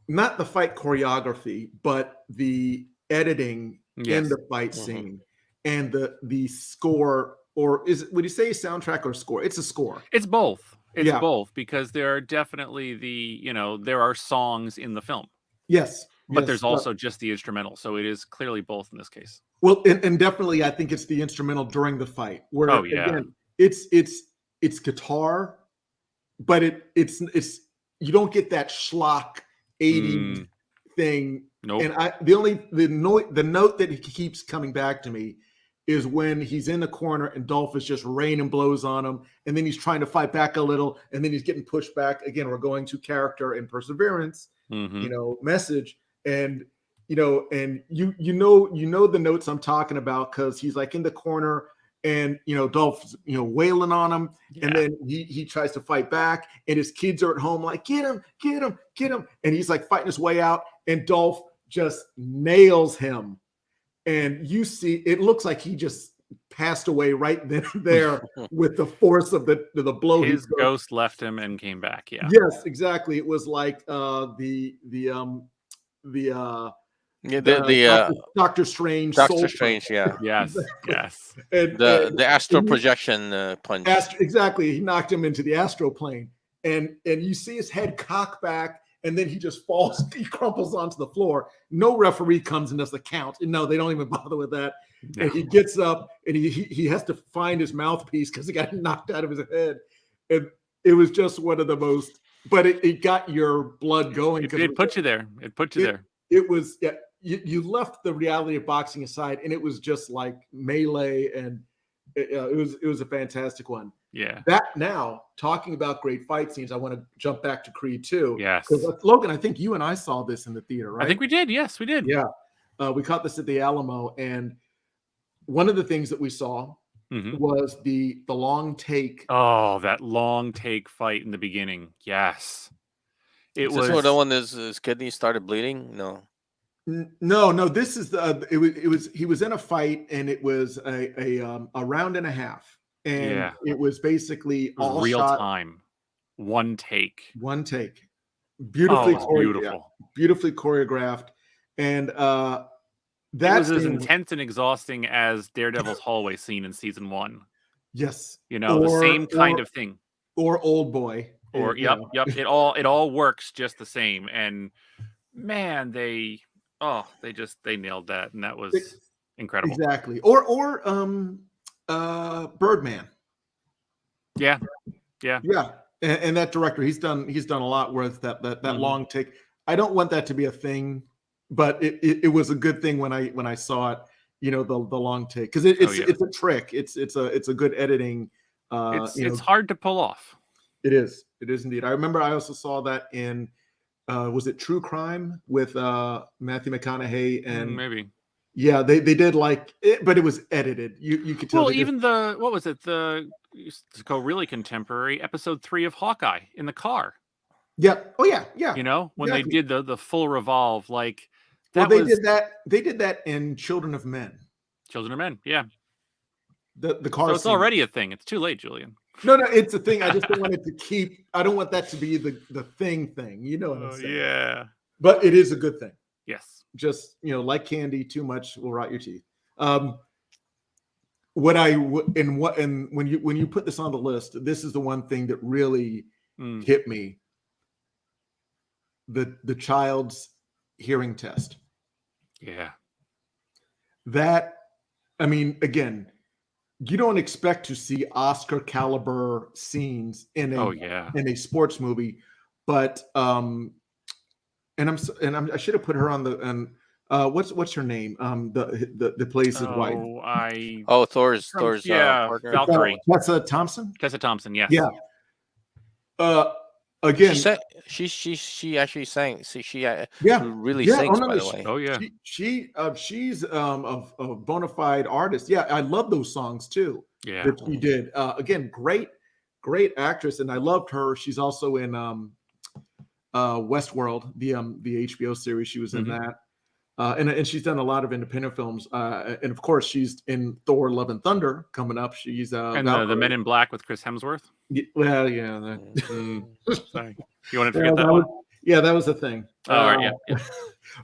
not the fight choreography, but the editing in the fight scene and the score, or would you say soundtrack or score? It's a score. It's both. It's both, because there are definitely there are songs in the film. Yes. But there's also just the instrumental. So it is clearly both in this case. Well, and definitely I think it's the instrumental during the fight where again, it's guitar, but it's you don't get that schlock 80s thing. Nope. And the note that he keeps coming back to me is when he's in the corner and Dolph is just raining blows on him, and then he's trying to fight back a little, and then he's getting pushed back. Again, we're going to character and perseverance, message. And and the notes I'm talking about, because he's like in the corner and Dolph's wailing on him, and then he tries to fight back, and his kids are at home like, get him, and he's like fighting his way out, and Dolph just nails him, and you see it looks like he just passed away right then and there with the force of the blow. His ghost left him and came back. Yes, exactly. It was like Doctor Strange. Doctor Strange, yes. And the astral projection punch. Exactly, he knocked him into the astral plane, and you see his head cock back, and then he just falls. He crumples onto the floor. No referee comes and does the count. No, they don't even bother with that. No. And he gets up, and he has to find his mouthpiece because he got knocked out of his head. And it was just one of the most. But it got your blood going. It put you there. It put you there. It was, you left the reality of boxing aside, and it was just like melee, and it was a fantastic one. Yeah. That now, talking about great fight scenes, I want to jump back to Creed 2. Yes. Because Logan, I think you and I saw this in the theater, right? I think we did. Yes, we did. Yeah. We caught this at the Alamo, and one of the things that we saw was the long take. Oh, that long take fight in the beginning. Yes. Is this where the one his kidney started bleeding? No. This is it was he was in a fight, and it was a round and a half, and it was basically all real shot, time, one take, beautifully beautiful, beautifully choreographed, and It was as scene intense and exhausting as Daredevil's hallway scene in season 1. yes, The same kind of thing. or Old Boy, Or you know. yep. It all works just the same. And man, they nailed that, and that was incredible. Exactly. Or Birdman. Yeah. Yeah. And that director, he's done a lot with that Mhm. long take. I don't want that to be a thing, but it was a good thing when I saw it, the long take, because it's a trick. It's a good editing. It's hard to pull off. It is indeed. I remember I also saw that in was it True Crime with Matthew McConaughey and Maybe. yeah, they did like it, but it was edited. You could tell. Well, even what was it? To go really contemporary, episode 3 of Hawkeye in the car. Yeah. Oh yeah. Yeah. When exactly. they did the full revolve, like Well, that they did that in Children of Men. Children of Men. Yeah. The car. So it's scene. already a thing. It's too late, Julian. No, it's a thing. I just don't want it to keep. I don't want that to be the thing. You know what I'm saying? Yeah. But it is a good thing. Yes. Just like candy, too much will rot your teeth. When you put this on the list, this is the one thing that really hit me. The child's hearing test. Yeah. That, I mean, again, you don't expect to see Oscar caliber scenes in a sports movie, but I should have put her on the what's her name? The plays his wife. Thor's partner. Valkyrie. Tessa Thompson. Tessa Thompson, yes. Yeah. Again, she actually sang. See, she really yeah, sings, by the way. Oh yeah. She's a bona fide artist. Yeah, I love those songs too. Yeah. That she did. Again, great actress, and I loved her. She's also in Westworld, the HBO series. She was in that. And she's done a lot of independent films. And of course, she's in Thor: Love and Thunder coming up. She's and the Men in Black with Chris Hemsworth. Well, yeah. Sorry, you want to forget that one? That was the thing. Yeah.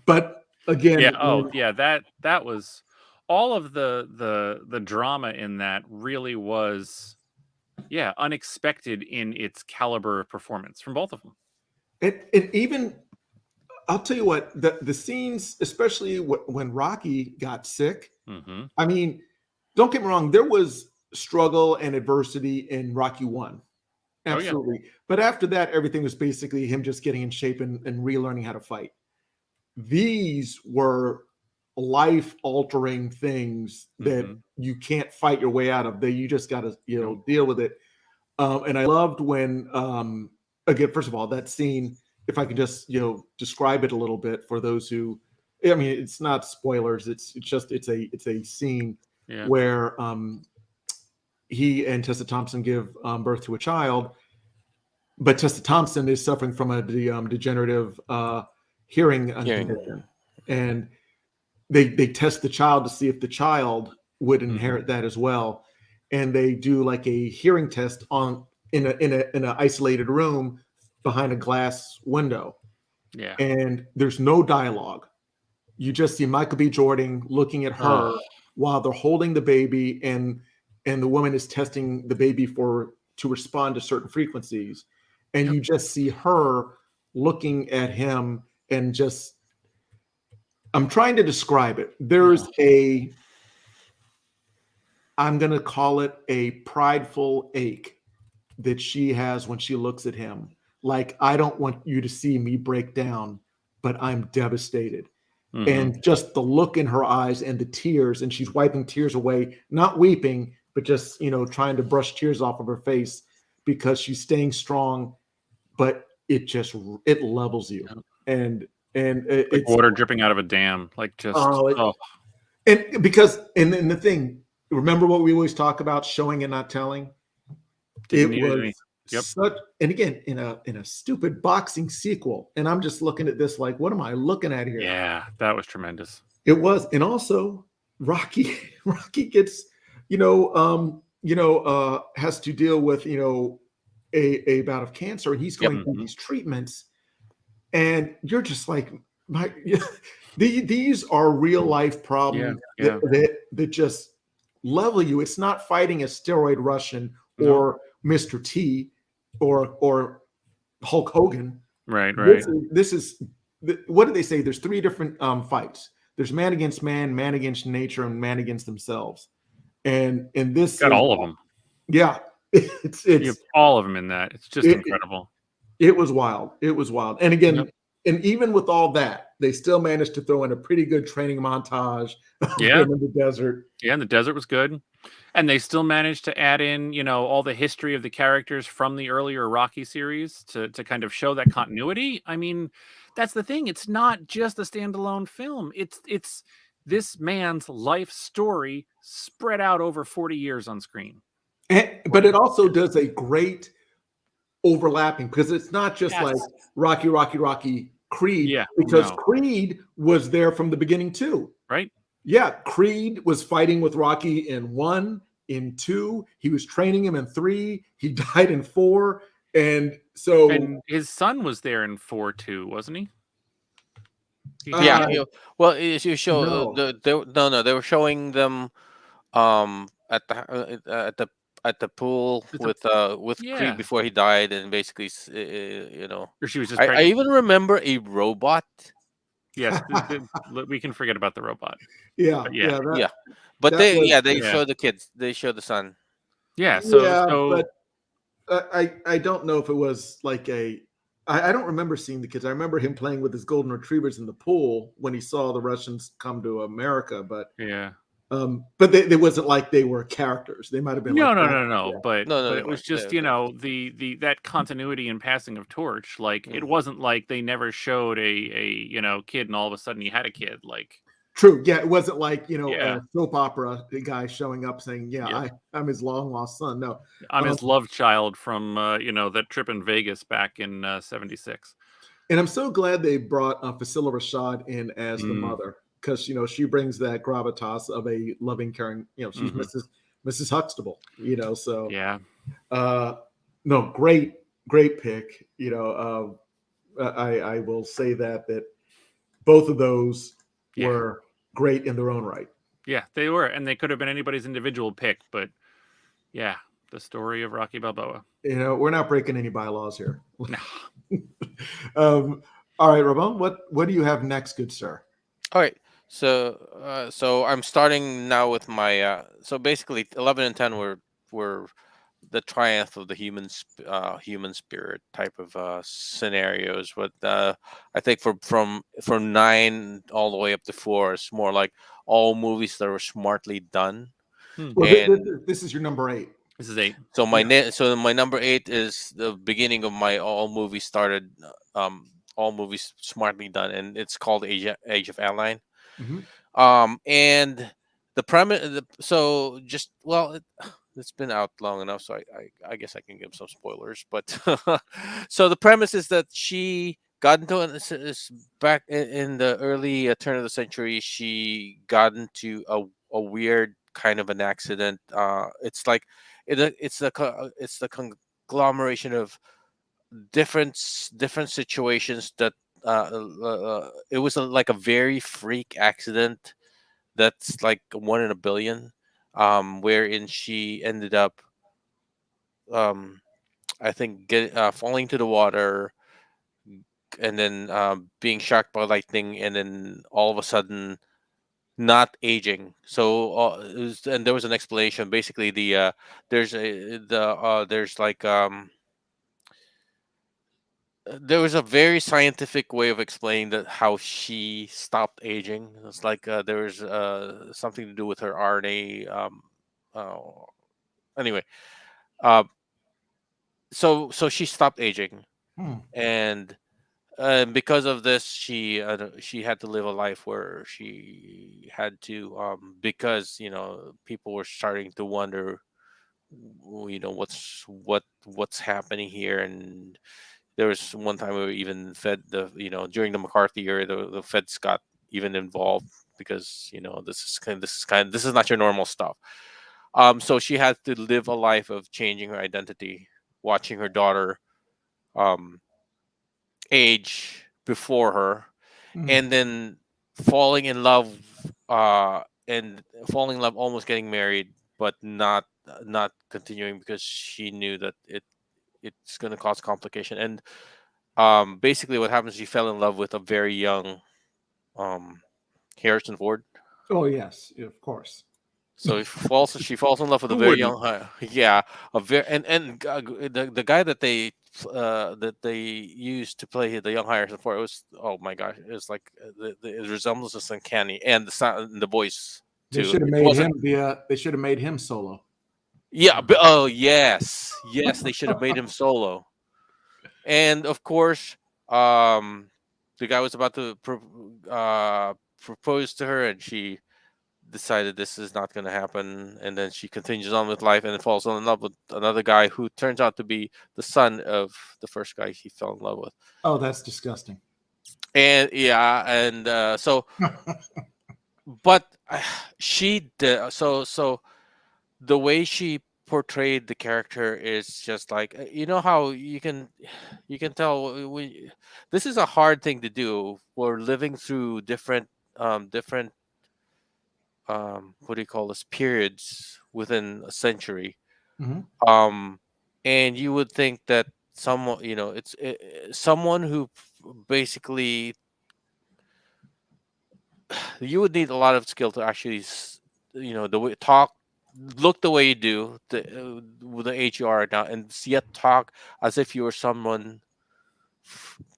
But again, that was all of the drama in that really was, unexpected in its caliber of performance from both of them. And even, I'll tell you what, the scenes, especially when Rocky got sick. Mm-hmm. I mean, don't get me wrong, there was struggle and adversity in Rocky 1. Absolutely. But after that, everything was basically him just getting in shape and relearning how to fight. These were life-altering things that you can't fight your way out of. You just got to, deal with it. And I loved when, again, first of all, that scene, if I could just, describe it a little bit for those who, I mean, it's not spoilers. It's a scene where he and Tessa Thompson give birth to a child, but Tessa Thompson is suffering from a degenerative hearing condition, and they test the child to see if the child would inherit that as well, and they do like a hearing test in an isolated room behind a glass window. Yeah. And there's no dialogue. You just see Michael B. Jordan looking at her while they're holding the baby, and the woman is testing the baby to respond to certain frequencies. And you just see her looking at him and just, I'm trying to describe it. There's I'm going to call it a prideful ache that she has when she looks at him. Like, I don't want you to see me break down, but I'm devastated. And just the look in her eyes and the tears, and she's wiping tears away, not weeping, but just, trying to brush tears off of her face because she's staying strong, but it levels you. And it's like water dripping out of a dam, like just, And because, and then the thing, remember what we always talk about, showing and not telling? It was such, and again, in a stupid boxing sequel, and I'm just looking at this like, what am I looking at here? Yeah, that was tremendous. It was. And also Rocky gets, has to deal with, a bout of cancer, and he's going through these treatments, and you're just like, These are real life problems Yeah. that just level you. It's not fighting a steroid Russian No. or Mr. T or Hulk Hogan. Right. This is what do they say? There's three different fights. There's man against man, man against nature, and man against themselves. And this Got is, all of them. yeah, You have all of them in that. It's just incredible. It was wild. It was wild. And again, Yep. and even with all that, they still managed to throw in a pretty good training montage of Yeah. him in the desert. Yeah, and the desert was good. And they still managed to add in, you know, all the history of the characters from the earlier Rocky series to kind of show that continuity. I mean, that's the thing. It's not just a standalone film. It's this man's life story spread out over 40 years on screen. But it also does a great overlapping because it's not just like Rocky, Creed. Yeah, because no. Creed was there from the beginning too. Right? Yeah, Creed was fighting with Rocky in 1, in 2. He was training him in 3. He died in 4. And so And his son was there in 4 too, wasn't he? Yeah. Well, you show No. they were showing them at the pool with Yeah. Creed before he died, and basically you know, Or she was just I pregnant. even remember a robot. Yes, we can forget about the robot. Yeah, But yeah. But that they was- show the kids, they show the son. Yeah, but I don't know if it was like I don't remember seeing the kids. I remember him playing with his golden retrievers in the pool when he saw the Russians come to America. But yeah. But it wasn't like they were characters. They might have been No. like But No, it was just, you know, the that continuity and passing of torch. Like it wasn't like they never showed a you know, kid and all of a sudden you had a kid. Like True. Yeah, it wasn't like, you know, Yeah. a soap opera guy showing up saying, Yeah. I'm his long lost son. No, I'm his love child from you know, that trip in Vegas back in 76. and I'm so glad they brought Fasila Rashad in as the mother because, you know, she brings that gravitas of a loving, caring, you know, she's Mrs. Huxtable, you know, so Yeah. No, great pick. You know, I will say that both of those were great in their own right. Yeah, they were, and they could have been anybody's individual pick, but yeah, the story of Rocky Balboa. You know, we're not breaking any bylaws here. No. All right, Ramon, what do you have next, good sir? All right. So I'm starting now with my so basically 11 and 10 were the triumph of the human spirit type of scenarios. But I think from 9 all the way up to 4 is more like all movies that were smartly done. Well, And this is your number 8. This is 8. So my number 8 is the beginning of my all movies started. All movies smartly done, and it's called Age of Adeline. And the premise. So just it's been out long enough, so I guess I can give some spoilers. But so the premise is that she got into back in the early turn of the century. She got into a weird kind of an accident. It's like it's the conglomeration of different situations that it was like a very freak accident that's like 1 in a billion, wherein she ended up I think falling to the water and then being shocked by lightning, and then all of a sudden not aging. So and there was an explanation. Basically, there's like there was a very scientific way of explaining that how she stopped aging. It's like there was something to do with her RNA. Anyway, uh, so she stopped aging, and because of this, she had to live a life where she had to because people were starting to wonder, what's happening here. And there was one time we even fed during the McCarthy era, the feds got even involved because this is not your normal stuff. So she had to live a life of changing her identity, watching her daughter age before her, and then falling in love, and falling in love, almost getting married, but not continuing because she knew that it's going to cause complication. And basically what happens, she fell in love with a very young um Harrison Ford. Oh yes, of course. So she falls in love with a Who very wouldn't? young, yeah, a very the guy that they used to play the young Harrison Ford. It was, oh my gosh, it was like the resemblance is uncanny, and the sound, the voice They too. should have It made wasn't. him the. They should have made him solo. Yeah. Oh yes, yes. They should have made him solo. And of course, um, the guy was about to propose to her, and she decided this is not going to happen. And then she continues on with life, and then falls in love with another guy who turns out to be the son of the first guy she fell in love with. Oh, that's disgusting. And yeah, and but she did so. The way she portrayed the character is just like, how you can tell this is a hard thing to do. We're living through different what do you call this, periods within a century. Mm-hmm. And you would think that someone, someone who basically, you would need a lot of skill to actually the way talk, look the way you do, with the age you are right now, and yet talk as if you were someone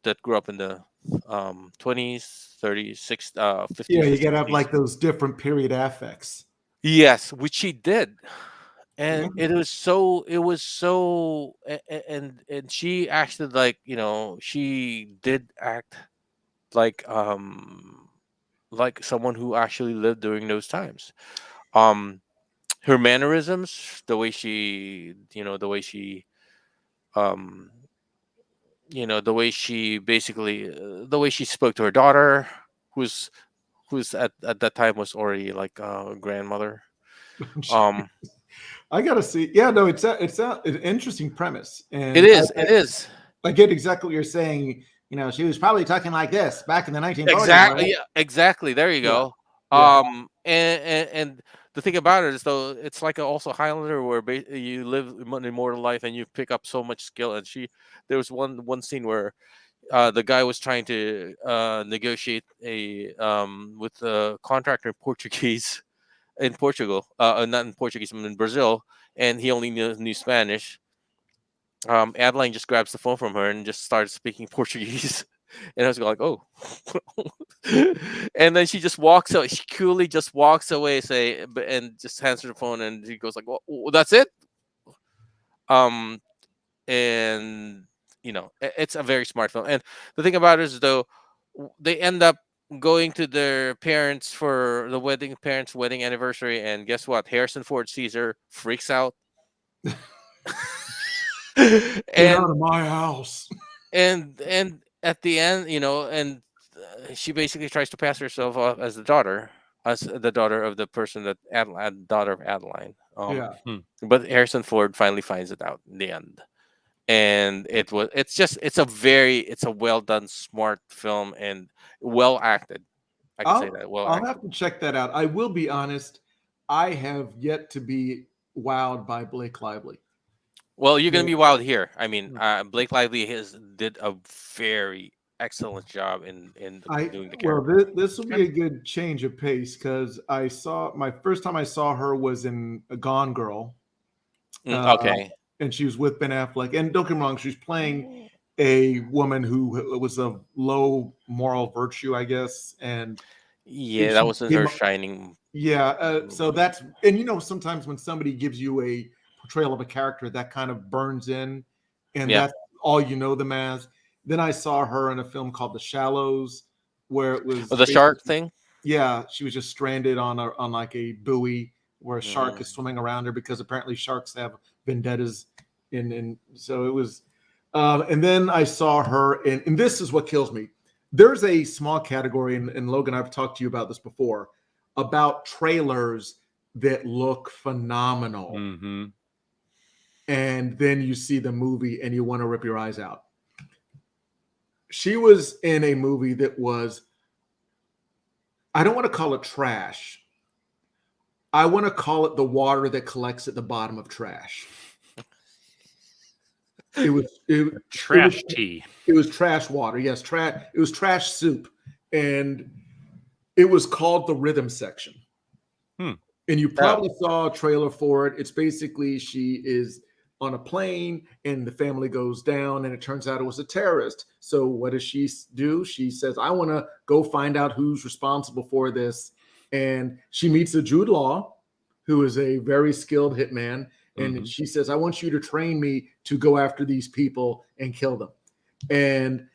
that grew up in the 20s, 30s, 50s, Yeah, or you gotta have 60s. like those different period affects. Yes, which she did. And Mhm. it was so and she acted like, she did act like someone who actually lived during those times. um Her mannerisms, um the way she basically, the way she spoke to her daughter, who's at that time was already like a grandmother. um I gotta see. Yeah, no, it's an interesting premise, it and is, it is. I get exactly what you're saying. She was probably talking like this back in the 1940s, right? Exactly, yeah, exactly, there you Yeah, go. yeah. And the thing about it is, though, it's like also Highlander, where you live an immortal life and you pick up so much skill. And there was one scene where the guy was trying to negotiate a with a contractor in Portuguese, in Portugal, not in Portuguese, but in Brazil, and he only knew Spanish. Adeline just grabs the phone from her and just starts speaking Portuguese. And I was like, oh. And then she just walks out. She coolly just walks away, and just hands her the phone. And he goes like, well, that's it. Um, and it's a very smart film. And the thing about it is, though, they end up going to their parents for the parents' wedding anniversary. And guess what? Harrison Ford sees her, freaks out. Get out and of my house. and at the end, and she basically tries to pass herself off as the daughter of the person that daughter of Adeline. Yeah. But Harrison Ford finally finds it out in the end. And it's a well done, smart film, and well acted. I can say that, well I'll acted. have to check that out. I will be honest. I have yet to be wowed by Blake Lively. Well, you're gonna Yeah. be wild here. I mean, Blake Lively did a very excellent job in doing the Well, character. this will be a good change of pace because I saw my first time I saw her was in A Gone Girl, uh, Okay. and she was with Ben Affleck. And don't get me wrong, she's playing a woman who was of low moral virtue, I guess, and Yeah, that she wasn't came her up. shining. Yeah, so that's, and sometimes when somebody gives you a portrayal of a character that kind of burns in, and Yeah. that's all you know them as. Then I saw her in a film called The Shallows, where it was Oh, the shark basically, thing. yeah, she was just stranded on like a buoy where a shark Hmm. is swimming around her because apparently sharks have vendettas, and so it was. And then I saw her, and this is what kills me. There's a small category, and Logan, I've talked to you about this before, about trailers that look phenomenal, Mm-hmm. and then you see the movie and you want to rip your eyes out. She was in a movie that was I don't want to call it trash. I want to call it the water that collects at the bottom of trash. It was Trash tea. It was trash water. Yes, trash. It was trash soup, and it was called the rhythm section. And you probably saw a trailer for it. It's basically she is on a plane and the family goes down, and it turns out it was a terrorist. So what does she do? She says, I want to go find out who's responsible for this. And she meets a Jude Law, who is a very skilled hitman. And she says, I want you to train me to go after these people and kill them. And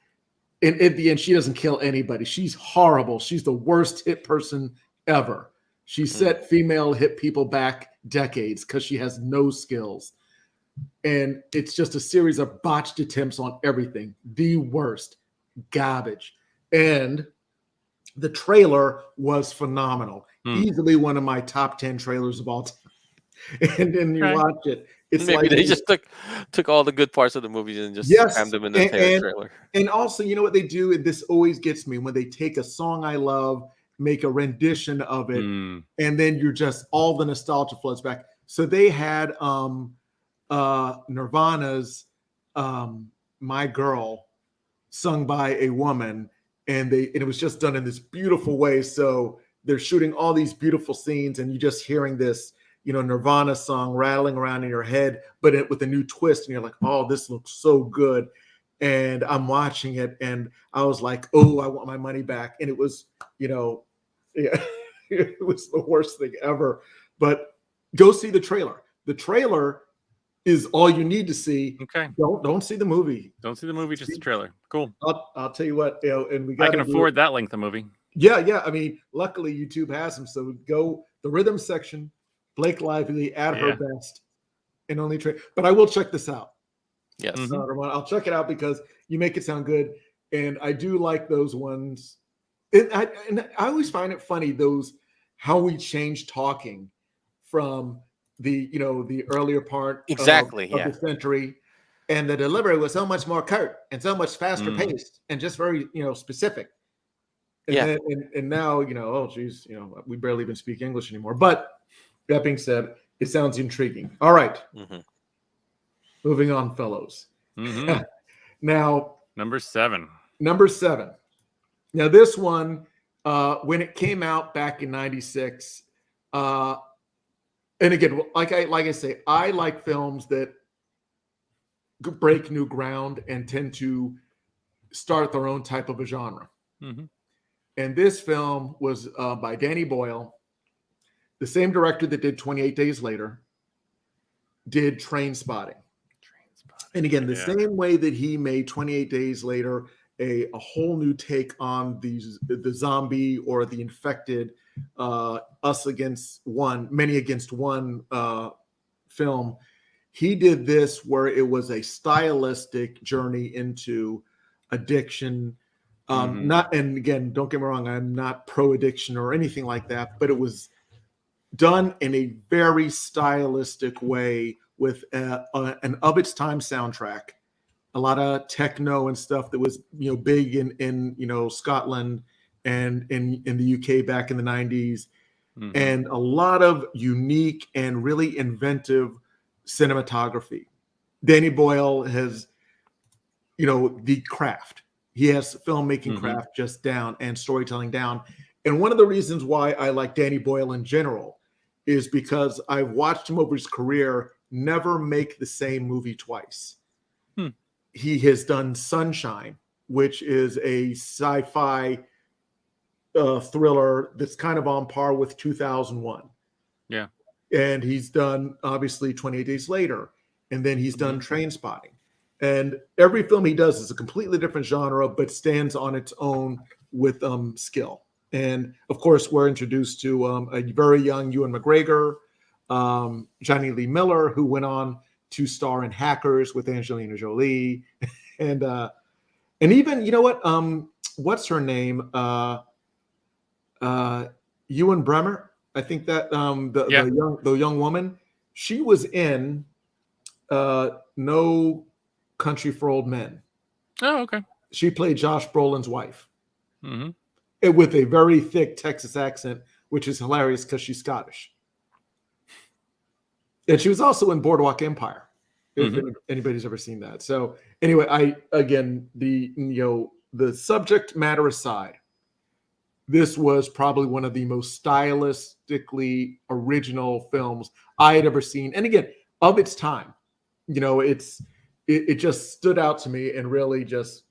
at the end, she doesn't kill anybody. She's horrible. She's the worst hit person ever. She set female hit people back decades because she has no skills. And it's just a series of botched attempts on everything. The worst. Garbage. And the trailer was phenomenal. Easily one of my top 10 trailers of all time. And then you watch it. It's maybe like they just took all the good parts of the movies and just crammed them in the trailer. And also, you know what they do? And this always gets me when they take a song I love, make a rendition of it, and then you're just all the nostalgia floods back. So they had Nirvana's My Girl sung by a woman, and it was just done in this beautiful way. So they're shooting all these beautiful scenes, and you're just hearing this, Nirvana song rattling around in your head, but with a new twist, and you're like, oh, this looks so good. And I'm watching it, and I was like, oh, I want my money back. And it was, it was the worst thing ever. But go see the trailer. The trailer is all you need to see. Okay. Don't see the movie. Don't see the movie, just the trailer. Cool. I'll tell you what, and I can afford that length of movie. Yeah. I mean, luckily YouTube has them. So go the rhythm section, Blake Lively at her best, and only but I will check this out. Yes. I'll check it out because you make it sound good. And I do like those ones. And I always find it funny, how we change talking from the earlier part of the century. And the delivery was so much more curt and so much faster paced and just very, specific. And and now, oh geez, we barely even speak English anymore. But that being said, it sounds intriguing. All right. Moving on, fellows. Now, number 7. Now, this one, when it came out back in '96, and again, like I say, I like films that break new ground and tend to start their own type of a genre. And this film was by Danny Boyle, the same director that did 28 Days Later, did Trainspotting. And again, the same way that he made 28 Days Later a whole new take on the zombie or the infected, us against one, many against one film. He did this where it was a stylistic journey into addiction. And again, don't get me wrong, I'm not pro addiction or anything like that, but it was done in a very stylistic way with an of its time soundtrack, a lot of techno and stuff that was big in Scotland and in the UK back in the 90s, and a lot of unique and really inventive cinematography. Danny Boyle has the craft. He has filmmaking craft just down and storytelling down. And one of the reasons why I like Danny Boyle in general is because I've watched him over his career never make the same movie twice. He has done Sunshine, which is a sci-fi thriller that's kind of on par with 2001. Yeah. And he's done, obviously, 28 Days Later. And then he's done Trainspotting. And every film he does is a completely different genre, but stands on its own with skill. And, of course, we're introduced to a very young Ewan McGregor, Johnny Lee Miller, who went on to star in Hackers with Angelina Jolie. And even, what's her name? Ewan Bremer. I think that the young woman, she was in No Country for Old Men. Oh, okay. She played Josh Brolin's wife. with a very thick Texas accent, which is hilarious because she's Scottish. And she was also in Boardwalk Empire, if anybody's ever seen that. So anyway, the subject matter aside, this was probably one of the most stylistically original films I had ever seen. And again, of its time, it just stood out to me and really just,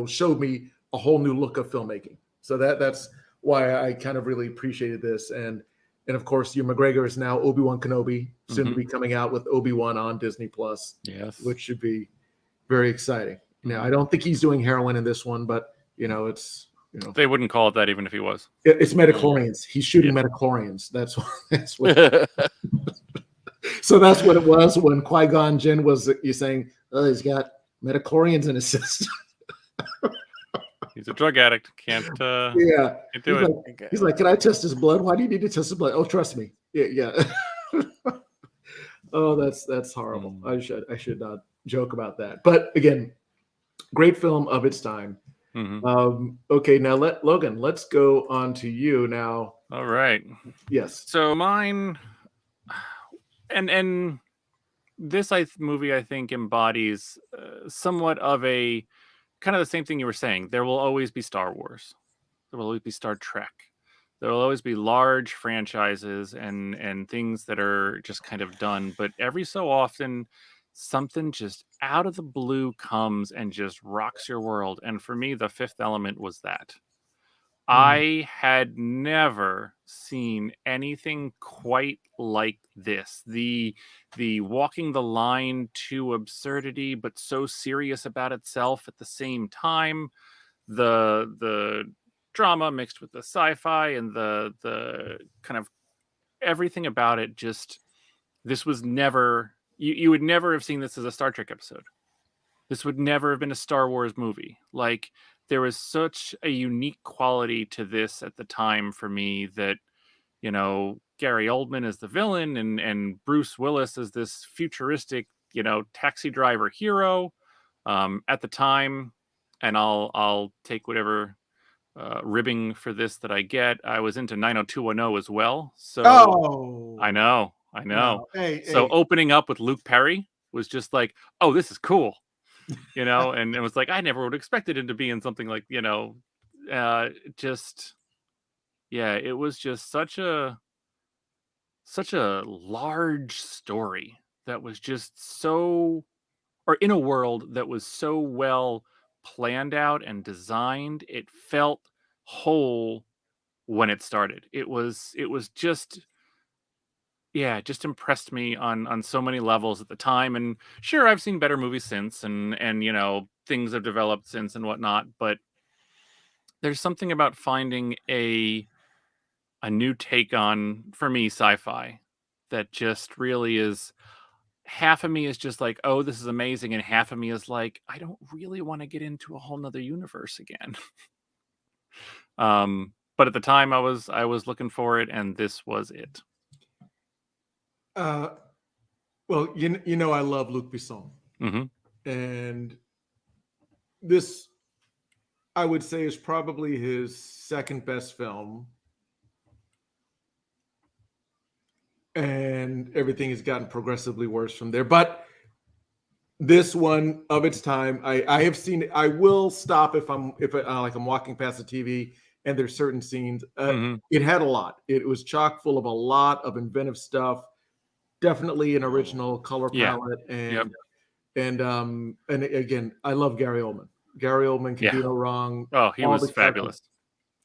showed me a whole new look of filmmaking. So that's why I kind of really appreciated this. And of course, Ewan McGregor is now Obi-Wan Kenobi, soon to be coming out with Obi-Wan on Disney Plus. Yes, which should be very exciting. Now, I don't think he's doing heroin in this one, but it's they wouldn't call it that even if he was. It's metachlorians. He's shooting metachlorians. That's what. So that's what it was when Qui-Gon Jinn was saying, "Oh, he's got metachlorians in his system." He's a drug addict. Can't do it. He's like, "Can I test his blood? Why do you need to test his blood?" Oh, trust me. Yeah. Oh, that's horrible. I should not joke about that. But again, great film of its time. Okay, now Logan, let's go on to you now. All right. Yes. So mine, and this movie I think embodies somewhat of a kind of the same thing you were saying. There will always be Star Wars. There will always be Star Trek. There will always be large franchises and things that are just kind of done. But every so often, something just out of the blue comes and just rocks your world. And for me, The Fifth Element was that. I had never seen anything quite like this. The walking the line to absurdity, but so serious about itself at the same time. The drama mixed with the sci-fi and the kind of everything about it. Just, this was never, you would never have seen this as a Star Trek episode. This would never have been a Star Wars movie. Like, there was such a unique quality to this at the time for me that, Gary Oldman is the villain and Bruce Willis is this futuristic, taxi driver hero at the time. And I'll take whatever ribbing for this that I get. I was into 90210 as well. So I know. No. Hey, opening up with Luke Perry was just like, oh, this is cool. And it was like, I never would have expected him to be in something like, it was just such a large story that was just so, or in a world that was so well planned out and designed. It felt whole when it started. It was just, just impressed me on so many levels at the time. And sure, I've seen better movies since, and things have developed since and whatnot, but there's something about finding a new take on, for me, sci-fi that just really is. Half of me is just like, oh, this is amazing, and half of me is like, I don't really want to get into a whole nother universe again. But at the time I was looking for it, and this was it. Well, I love Luc Besson, and this, I would say, is probably his second best film, and everything has gotten progressively worse from there. But this one of its time, I have seen it. I will stop if I'm walking past the TV and there's certain scenes. It had a lot. It was chock full of a lot of inventive stuff. Definitely an original color palette, and again, I love Gary Oldman. Gary Oldman can do no wrong. Oh, he was fabulous.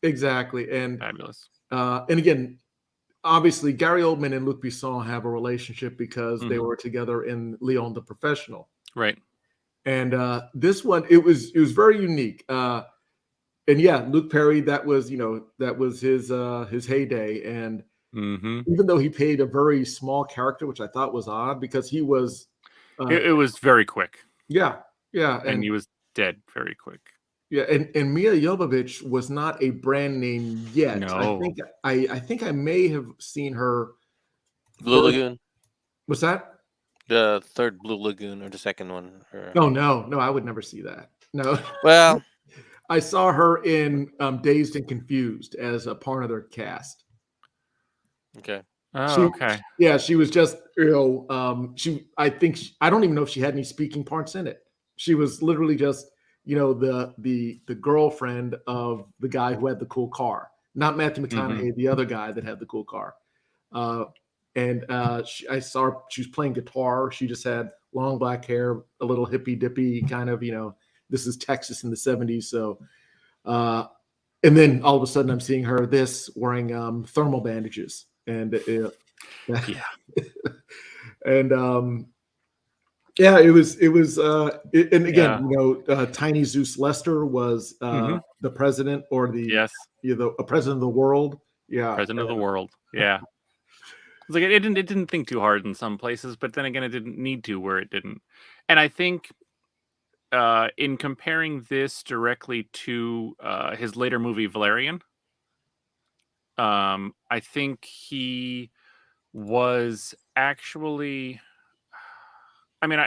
Exactly, and fabulous. And again, obviously, Gary Oldman and Luc Besson have a relationship because they were together in Leon the Professional, right? And this one, it was very unique. And Luke Perry, that was his heyday, and even though he played a very small character, which I thought was odd because he was, it was very quick. Yeah, and he was dead very quick. Yeah, and Mia Jovovich was not a brand name yet. No. I think I may have seen her. Blue Lagoon. What's that? The third Blue Lagoon or the second one? Or... No, I would never see that. No. Well, I saw her in Dazed and Confused as a part of their cast. Okay. Oh, okay. Yeah, she was just, I don't even know if she had any speaking parts in it. She was literally just, the girlfriend of the guy who had the cool car, not Matthew McConaughey, the other guy that had the cool car. I saw her, she was playing guitar. She just had long black hair, a little hippy dippy kind of, this is Texas in the 70s. So, and then all of a sudden I'm seeing her wearing thermal bandages. And Yeah. and it was and again, Yeah. Tiny Zeus Lester was the president or Yes. A president of the world. Yeah. President of the world. Yeah. It's like it didn't think too hard in some places, but then again, it didn't need to where it didn't. And I think in comparing this directly to his later movie Valerian, I think he was actually, I mean,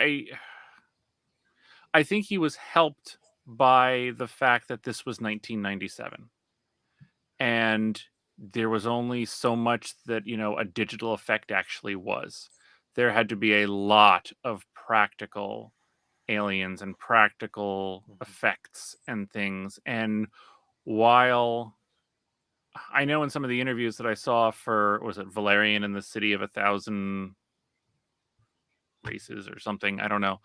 I think he was helped by the fact that this was 1997 and there was only so much that a digital effect actually was. There had to be a lot of practical aliens and practical effects and things. And while I know in some of the interviews that I saw for, was it Valerian in the City of 1,000 Races or something, I don't know,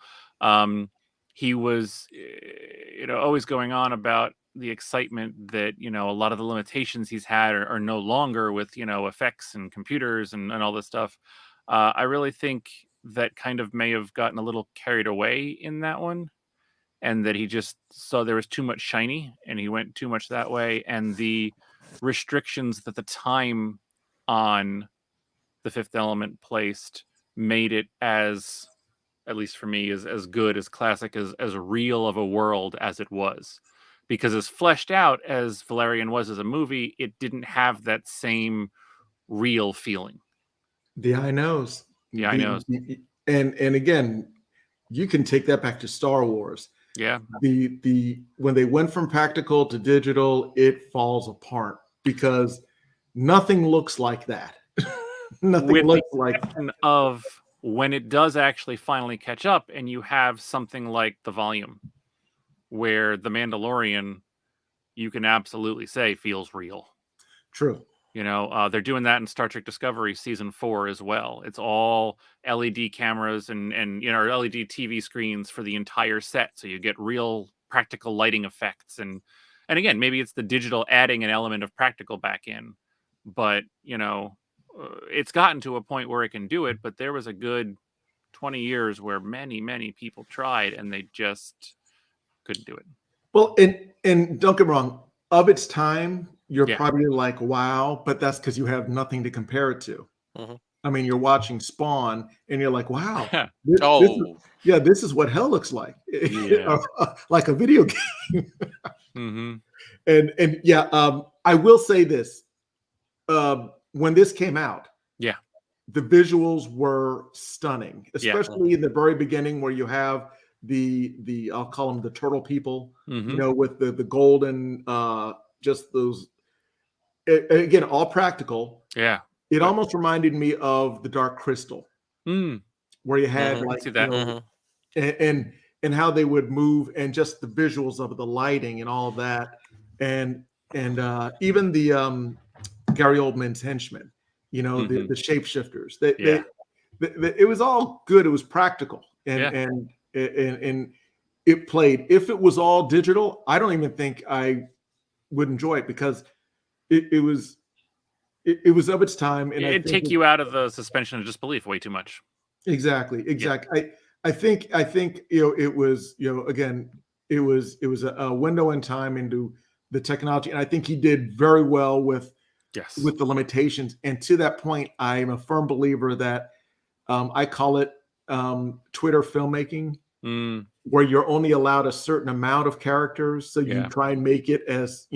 he was always going on about the excitement that a lot of the limitations he's had are no longer with effects and computers and all this stuff. I really think that kind of may have gotten a little carried away in that one, and that he just saw there was too much shiny and he went too much that way, and the restrictions that the time on The Fifth Element placed made it, as at least for me, as good, as classic, as real of a world as it was. Because as fleshed out as Valerian was as a movie, it didn't have that same real feeling. The eye knows. The eye knows. And again, you can take that back to Star Wars. Yeah. When they went from practical to digital, it falls apart because nothing looks like that. Nothing looks like of when it does actually finally catch up, and you have something like The Volume, where The Mandalorian, you can absolutely say feels real. True. They're doing that in Star Trek Discovery season 4 as well. It's all LED cameras and LED TV screens for the entire set, so you get real practical lighting effects. And again, maybe it's the digital adding an element of practical back in, but it's gotten to a point where it can do it. But there was a good 20 years where many people tried and they just couldn't do it. Well, and don't get me wrong, of its time, you're probably like, wow, but that's because you have nothing to compare it to. Mm-hmm. I mean, you're watching Spawn and you're like, wow, this is what hell looks like. Yeah. Like a video game. Mm-hmm. And I will say this. When this came out, the visuals were stunning, especially in the very beginning where you have the I'll call them the turtle people, with the golden, just those, again, all practical. Yeah. It almost reminded me of the Dark Crystal, where you had and how they would move, and just the visuals of the lighting and all of that, and even the Gary Oldman's henchmen, the shapeshifters. It was all good. It was practical, and it played. If it was all digital, I don't even think I would enjoy it, because it was of its time, and it'd take you out of the suspension of disbelief way too much. Exactly. I think it was, again, it was a window in time into the technology, and I think he did very well with the limitations. And to that point, I'm a firm believer that I call it Twitter filmmaking, where you're only allowed a certain amount of characters, so you try and make it as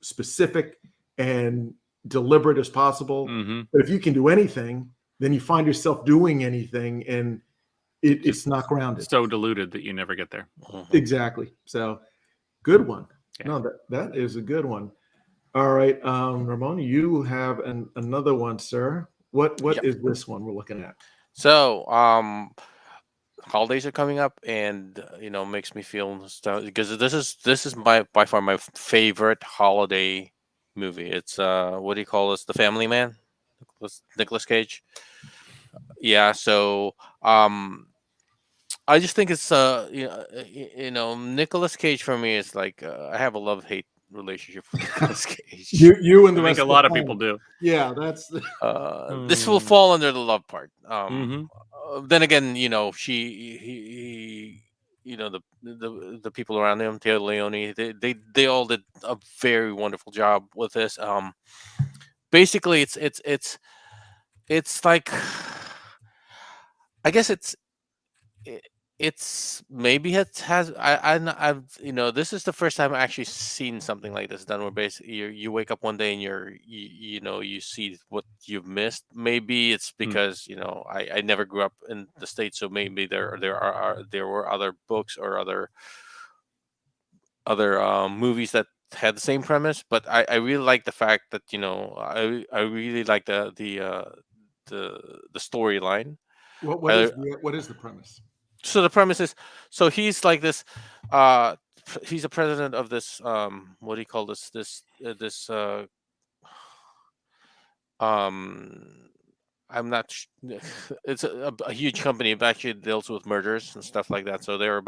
specific and deliberate as possible. But if you can do anything, then you find yourself doing anything, and it's not grounded. So diluted that you never get there. Exactly. So good one. No, that is a good one. All right, Ramon, you have another one, sir. What Yep. is this one we're looking at? So, holidays are coming up, and makes me feel nostalgic because this is by far my favorite holiday movie. It's what do you call this? The Family Man, Nicholas Cage. Yeah. So, I just think it's Nicholas Cage for me is like I have a love hate relationship with Nicholas Cage. You and the I rest think a of the lot of planet. people do. Yeah, that's This will fall under the love part. Mhm. Then again, he the people around him, Taylor Leone, they all did a very wonderful job with this. Basically, it's like I guess it, it's maybe it has I've this is the first time I actually seen something like this done where basically you wake up one day and you see what you've missed. Maybe it's because I never grew up in the States, so maybe there were other books or other movies that had the same premise, but I really like the fact that I really like the storyline. What is the premise? So the premise is, so he's like this uh he's a president of this what do you call this um I'm not it's a huge company. It actually deals with mergers and stuff like that, so they're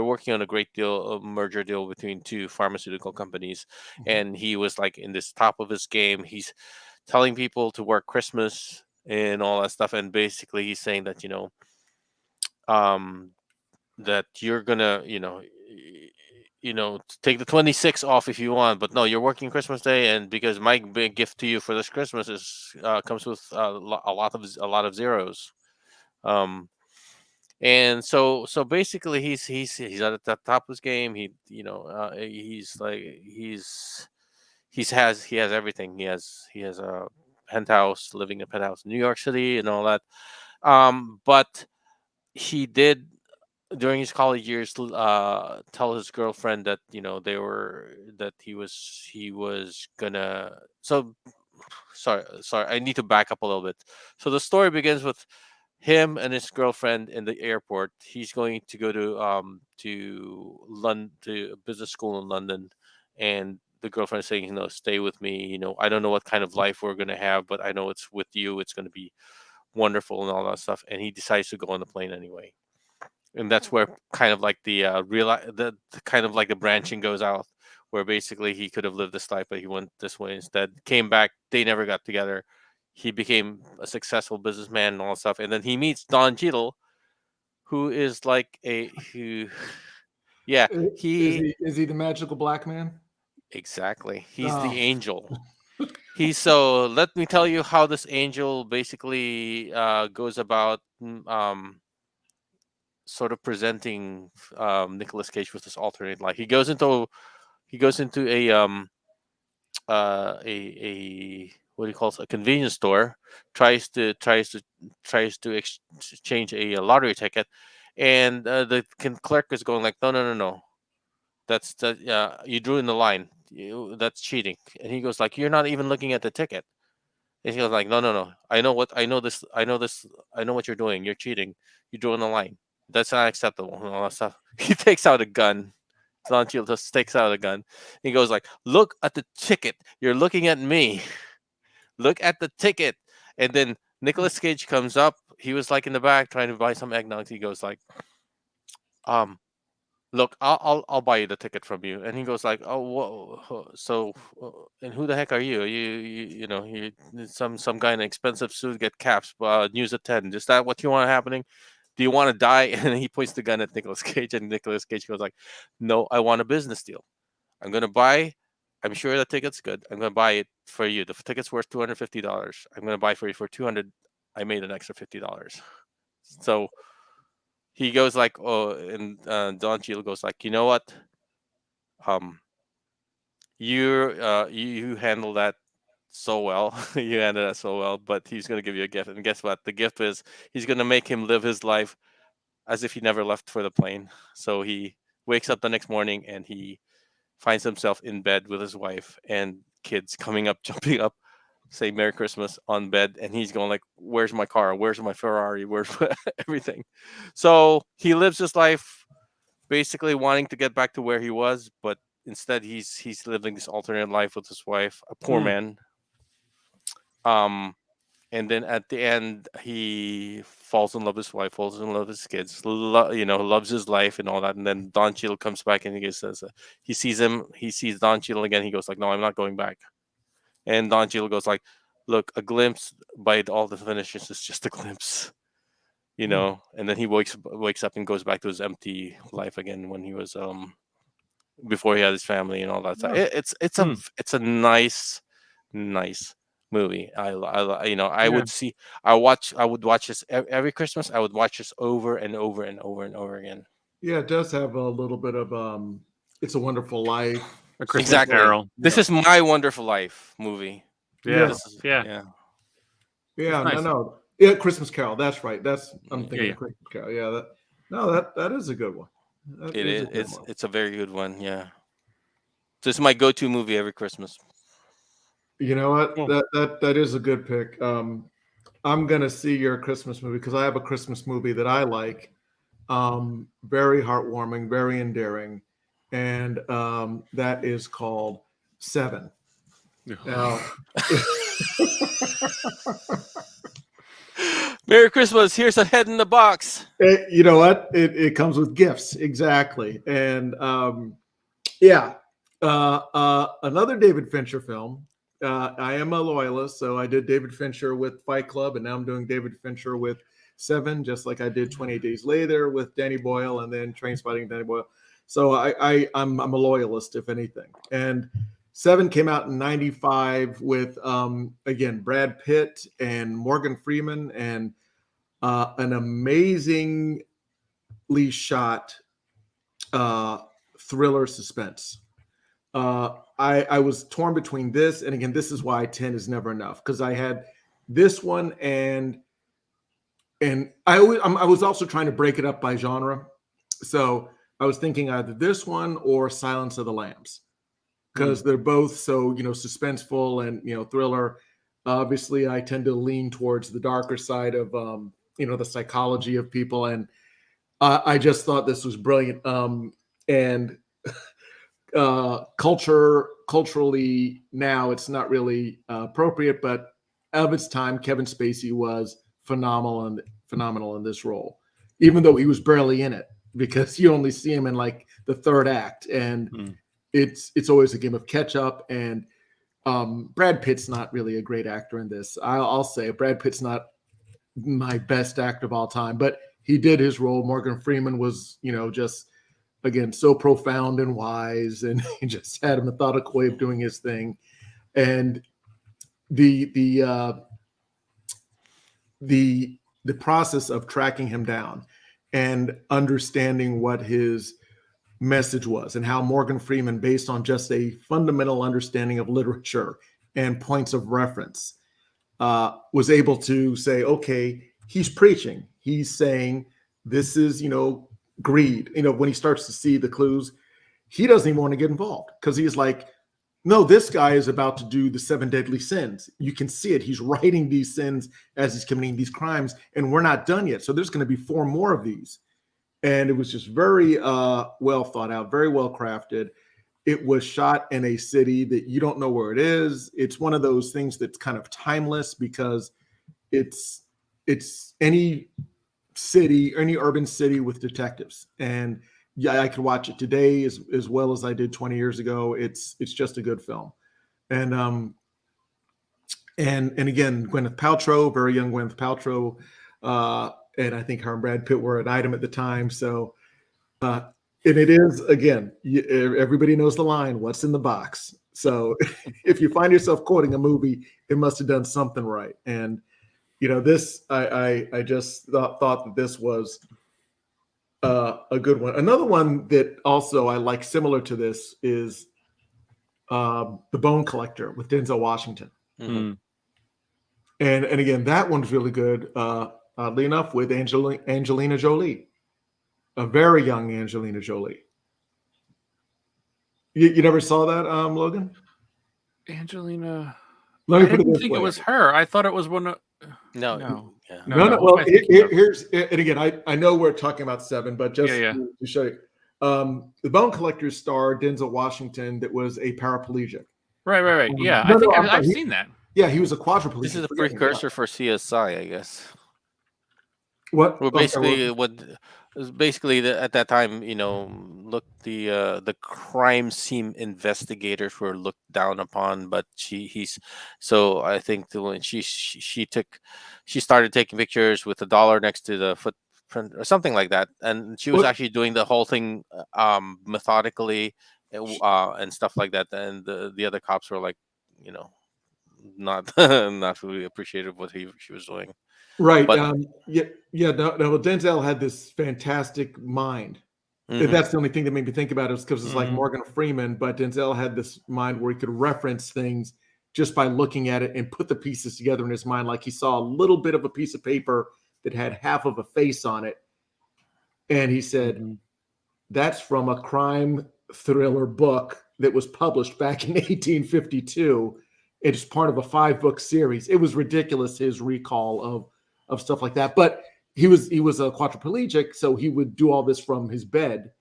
working on a great deal of merger deal between two pharmaceutical companies. And he was like in this top of his game. He's telling people to work Christmas and all that stuff, and basically he's saying that um that you're gonna take the 26th off if you want, but no, you're working Christmas Day. And because my big gift to you for this Christmas is comes with a lot of zeros. um and so basically he's at the top of his game. He's like he has everything. He has a penthouse, living in a penthouse in New York City and all that. But he did during his college years tell his girlfriend that he was gonna. So sorry, I need to back up a little bit. So the story begins with him and his girlfriend in the airport. He's going to go to London, to a business school in London. And the girlfriend is saying, stay with me. I don't know what kind of life we're gonna have, but I know it's with you, it's gonna be wonderful and all that stuff. And he decides to go on the plane anyway. And that's where kind of like the kind of like the branching goes out, where basically he could have lived this life, but he went this way instead. Came back, they never got together. He became a successful businessman and all that stuff, and then he meets Don Cheadle, who is like a who, yeah, is he the magical black man? exactly, he's Oh. the angel. So let me tell you how this angel basically goes about sort of presenting Nicolas Cage with this alternate life. He goes into a what do you call it, a convenience store, tries to exchange a lottery ticket. And the clerk is going like, no, you drew in the line, that's cheating. And he goes like, you're not even looking at the ticket. And he goes like, no, I know what you're doing, you're cheating, you drew in the line, that's not acceptable and all that stuff. He takes out a gun. Lanchiel just takes out a gun. He goes like, look at the ticket, you're looking at me, look at the ticket. And then Nicolas Cage comes up. He was like in the back trying to buy some eggnog. He goes like, um look, I'll buy you the ticket from you. And he goes like, oh, whoa, so and who the heck are you? You some guy in an expensive suit, get caps, news at 10. Is that what you want happening? Do you want to die? And he points the gun at Nicolas Cage, and Nicolas Cage goes like, no, I want a business deal. I'm gonna buy. I'm sure the ticket's good. I'm gonna buy it for you. The ticket's worth $250. I'm gonna buy for you for 200. I made an extra $50. So he goes like, oh, and Don Cheadle goes like, you know what? Um, you handle that so well. You handle that so well. But he's gonna give you a gift, and guess what? The gift is he's gonna make him live his life as if he never left for the plane. So he wakes up the next morning and he finds himself in bed with his wife and kids coming up, jumping up, say Merry Christmas on bed, and he's going like, "Where's my car? Where's my Ferrari? Where's everything?" So he lives his life basically wanting to get back to where he was, but instead he's living this alternate life with his wife, a poor man. And then at the end, he falls in love with his wife, falls in love with his kids, loves his life and all that. And then Don Cheadle comes back and he says, he sees Don Cheadle again. He goes like, "No, I'm not going back." And Don Cheadle goes like, "Look, a glimpse by all the finishes is just a glimpse, you know." And then he wakes up and goes back to his empty life again when he was before he had his family and all that stuff. It's a nice movie. I would watch this every Christmas. I would watch this over and over and over and over again. Yeah, it does have a little bit of It's a Wonderful Life. A Christmas Exactly. Carol. This is My Wonderful Life movie. Yeah. Yeah, nice. no. Yeah, Christmas Carol. That's right. I'm thinking Yeah. of Christmas Carol. Yeah, that is a good one. It is. It's a very good one. Yeah. So it's my go-to movie every Christmas. You know what? Cool. That is a good pick. I'm gonna see your Christmas movie because I have a Christmas movie that I like. Very heartwarming, very endearing, and that is called Seven. Now, Merry Christmas. Here's a head in the box. you know what? It comes with gifts, exactly. And another David Fincher film. I am a loyalist, so I did David Fincher with Fight Club, and now I'm doing David Fincher with Seven, just like I did 28 Days Later with Danny Boyle, and then Trainspotting Danny Boyle. So I'm a loyalist, if anything. And Seven came out in '95 with again Brad Pitt and Morgan Freeman, and an amazingly shot thriller suspense. I was torn between this, and again, this is why 10 is never enough, because I had this one and I was also trying to break it up by genre. So I was thinking either this one or Silence of the Lambs, because they're both so, suspenseful and, thriller. Obviously, I tend to lean towards the darker side of, the psychology of people. And I just thought this was brilliant. And culturally now it's not really appropriate, but of its time, Kevin Spacey was phenomenal in this role, even though he was barely in it, because you only see him in like the third act, and it's always a game of catch up. And Brad Pitt's not really a great actor in this. I'll say Brad Pitt's not my best actor of all time, but he did his role. Morgan Freeman was, just again so profound and wise, and he just had a methodical way of doing his thing. And the process of tracking him down and understanding what his message was, and how Morgan Freeman, based on just a fundamental understanding of literature and points of reference, was able to say, okay, he's preaching. He's saying this is, greed. When he starts to see the clues, he doesn't even want to get involved, because he's like, no, this guy is about to do the 7 deadly sins. You can see it. He's writing these sins as he's committing these crimes, and we're not done yet. So there's going to be 4 more of these. And it was just very well thought out, very well crafted. It was shot in a city that you don't know where it is. It's one of those things that's kind of timeless, because it's any city, any urban city with detectives. And yeah, I could watch it today as well as I did 20 years ago. It's just a good film. And again, Gwyneth Paltrow, very young Gwyneth Paltrow, and I think her and Brad Pitt were an item at the time. So, and it is, again, everybody knows the line, "What's in the box?" So if you find yourself quoting a movie, it must have done something right. And this, I just thought that this was a good one. Another one that also I like similar to this is The Bone Collector with Denzel Washington. Mm-hmm. And again, that one's really good, oddly enough, with Angelina Jolie, a very young Angelina Jolie. You never saw that, Logan? Angelina. Let I me put it didn't this think way. it was her. I thought it was one of. No, No. yeah. No. Who Well, am I thinking of? here's and again, I know we're talking about Seven, but just Yeah. to show you, the Bone Collectors star Denzel Washington that was a paraplegic. Right. Yeah, No, I think I'm sorry. I've seen that. Yeah, he was a quadriplegic. This is a Forgive me, yeah. precursor for CSI, I guess. What? Well, Okay, basically, at that time, look, the crime scene investigators were looked down upon, but so I think when she started taking pictures with a dollar next to the footprint or something like that, and she was What? actually doing the whole thing methodically and stuff like that, and the other cops were like, not not really appreciative of what she was doing. Right. But No, well, Denzel had this fantastic mind. mhm. That's the only thing that made me think about it, because it's like Mhm. Morgan Freeman, but Denzel had this mind where he could reference things just by looking at it and put the pieces together in his mind. Like he saw a little bit of a piece of paper that had half of a face on it. And he said, Mhm. that's from a crime thriller book that was published back in 1852. It's part of a 5-book series. It was ridiculous, his recall of stuff like that. But he was a quadriplegic, so he would do all this from his bed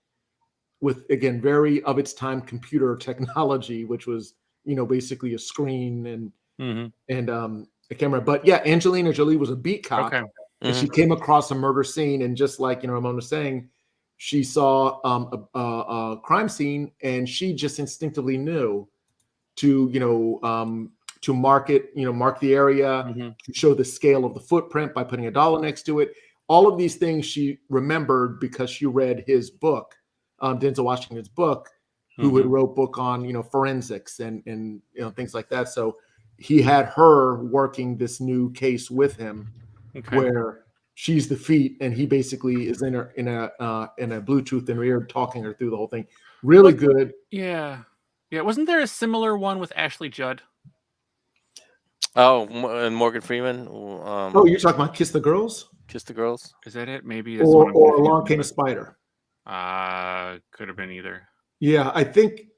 with, again, very of its time computer technology, which was, basically a screen Mhm. and a camera. But yeah, Angelina Jolie was a beat cop, Okay. and she came across a murder scene, and just like Ramon was saying, she saw a crime scene, and she just instinctively knew to mark it, mark the area, Mhm. to show the scale of the footprint by putting a dollar next to it. All of these things she remembered because she read his book, Denzel Washington's book, who had Mhm. wrote book on forensics and things like that. So he had her working this new case with him, Okay. where she's the feet and he basically is in a Bluetooth in her ear, talking her through the whole thing. Really good. Yeah. Wasn't there a similar one with Ashley Judd? Oh, and Morgan Freeman. Oh, you're talking about Kiss the Girls? Kiss the Girls. Is that it? Maybe that's the one I'm Or confusing Along Came a with. Spider. Could have been either. Yeah, I think.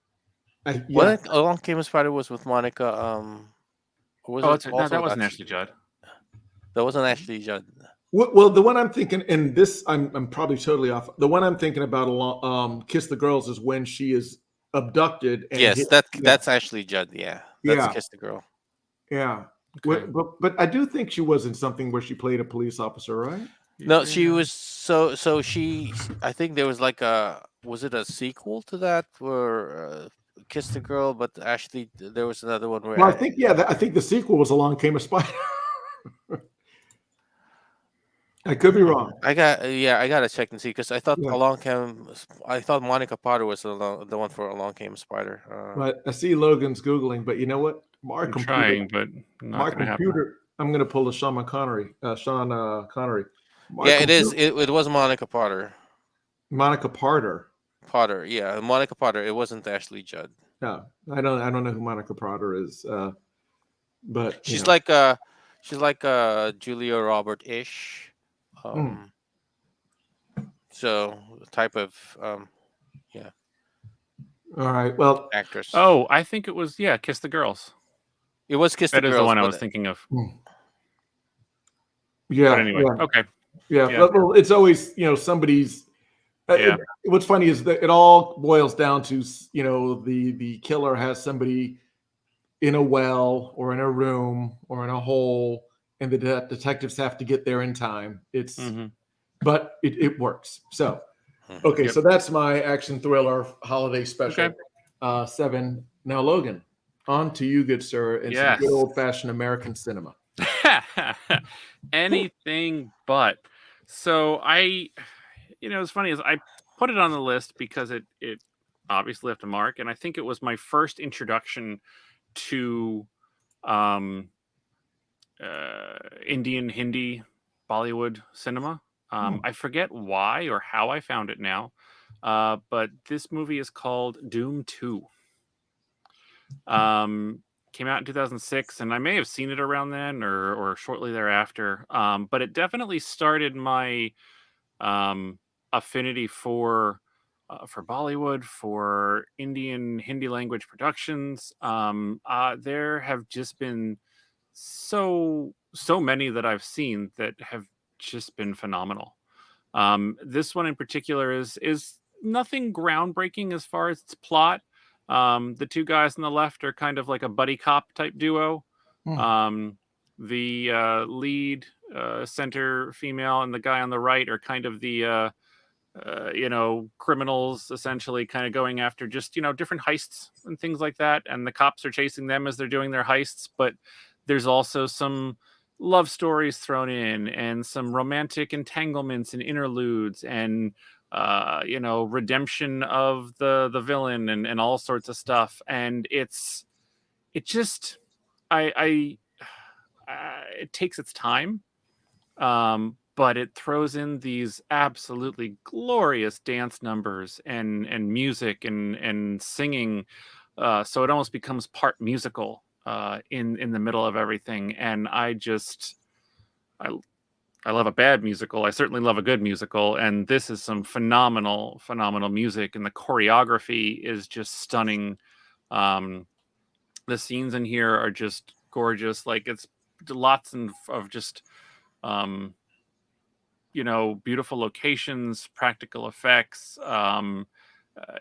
What Along Came a Spider was with Monica. Was Oh, it also that with wasn't Ashley Judd. That wasn't Ashley Judd. Well, the one I'm thinking, and this I'm probably totally off. The one I'm thinking about, Kiss the Girls, is when she is abducted. And Yes, that's Ashley Judd. Yeah, that's Yeah. Kiss the Girl. Yeah. Okay. But I do think she was in something where she played a police officer, right? No, she was so she. I think there was like was it a sequel to that where Kiss the Girl, but actually there was another one where Well, I think I think the sequel was Along Came a Spider. I could be wrong. I gotta check and see, because I thought Yeah. I thought Monica Potter was the one for Along Came a Spider. But I see Logan's Googling, but you know what? I'm trying, but not going to happen. I'm going to pull a Sean Connery. Yeah, it is. It was Monica Potter. Monica Potter. Yeah, Monica Potter. It wasn't Ashley Judd. No, I don't know who Monica Potter is. But she's like Julia Robert-ish. So type of yeah. All right. Well, actress. Oh, I think it was Kiss the Girls. It was Kiss the Girls. That is the one I was thinking of. Yeah. But anyway, okay. Yeah. Well, it's always somebody's. What's funny is that it all boils down to the killer has somebody in a well or in a room or in a hole, and the detectives have to get there in time. But it works. So, okay, so that's my action thriller holiday special. Okay. 7. Now, Logan, on to you, good sir, and some good old-fashioned American cinema. Anything but. So it's funny, is I put it on the list because it obviously left a mark, and I think it was my first introduction to Indian Hindi Bollywood cinema. I forget why or how I found it now, but this movie is called Doom 2. Came out in 2006, and I may have seen it around then or shortly thereafter. But it definitely started my affinity for for Bollywood, for Indian Hindi language productions. There have just been so many that I've seen that have just been phenomenal. This one in particular is nothing groundbreaking as far as its plot. The two guys on the left are kind of like a buddy cop type duo. Hmm. The lead center female and the guy on the right are kind of the criminals, essentially, kind of going after just different heists and things like that, and the cops are chasing them as they're doing their heists. But there's also some love stories thrown in and some romantic entanglements and interludes and redemption of the villain and all sorts of stuff. And it just it takes its time, but it throws in these absolutely glorious dance numbers and music and singing, so it almost becomes part musical in the middle of everything. And I love a bad musical. I certainly love a good musical, and this is some phenomenal music, and the choreography is just stunning. The scenes in here are just gorgeous. Like, it's lots of just beautiful locations, practical effects.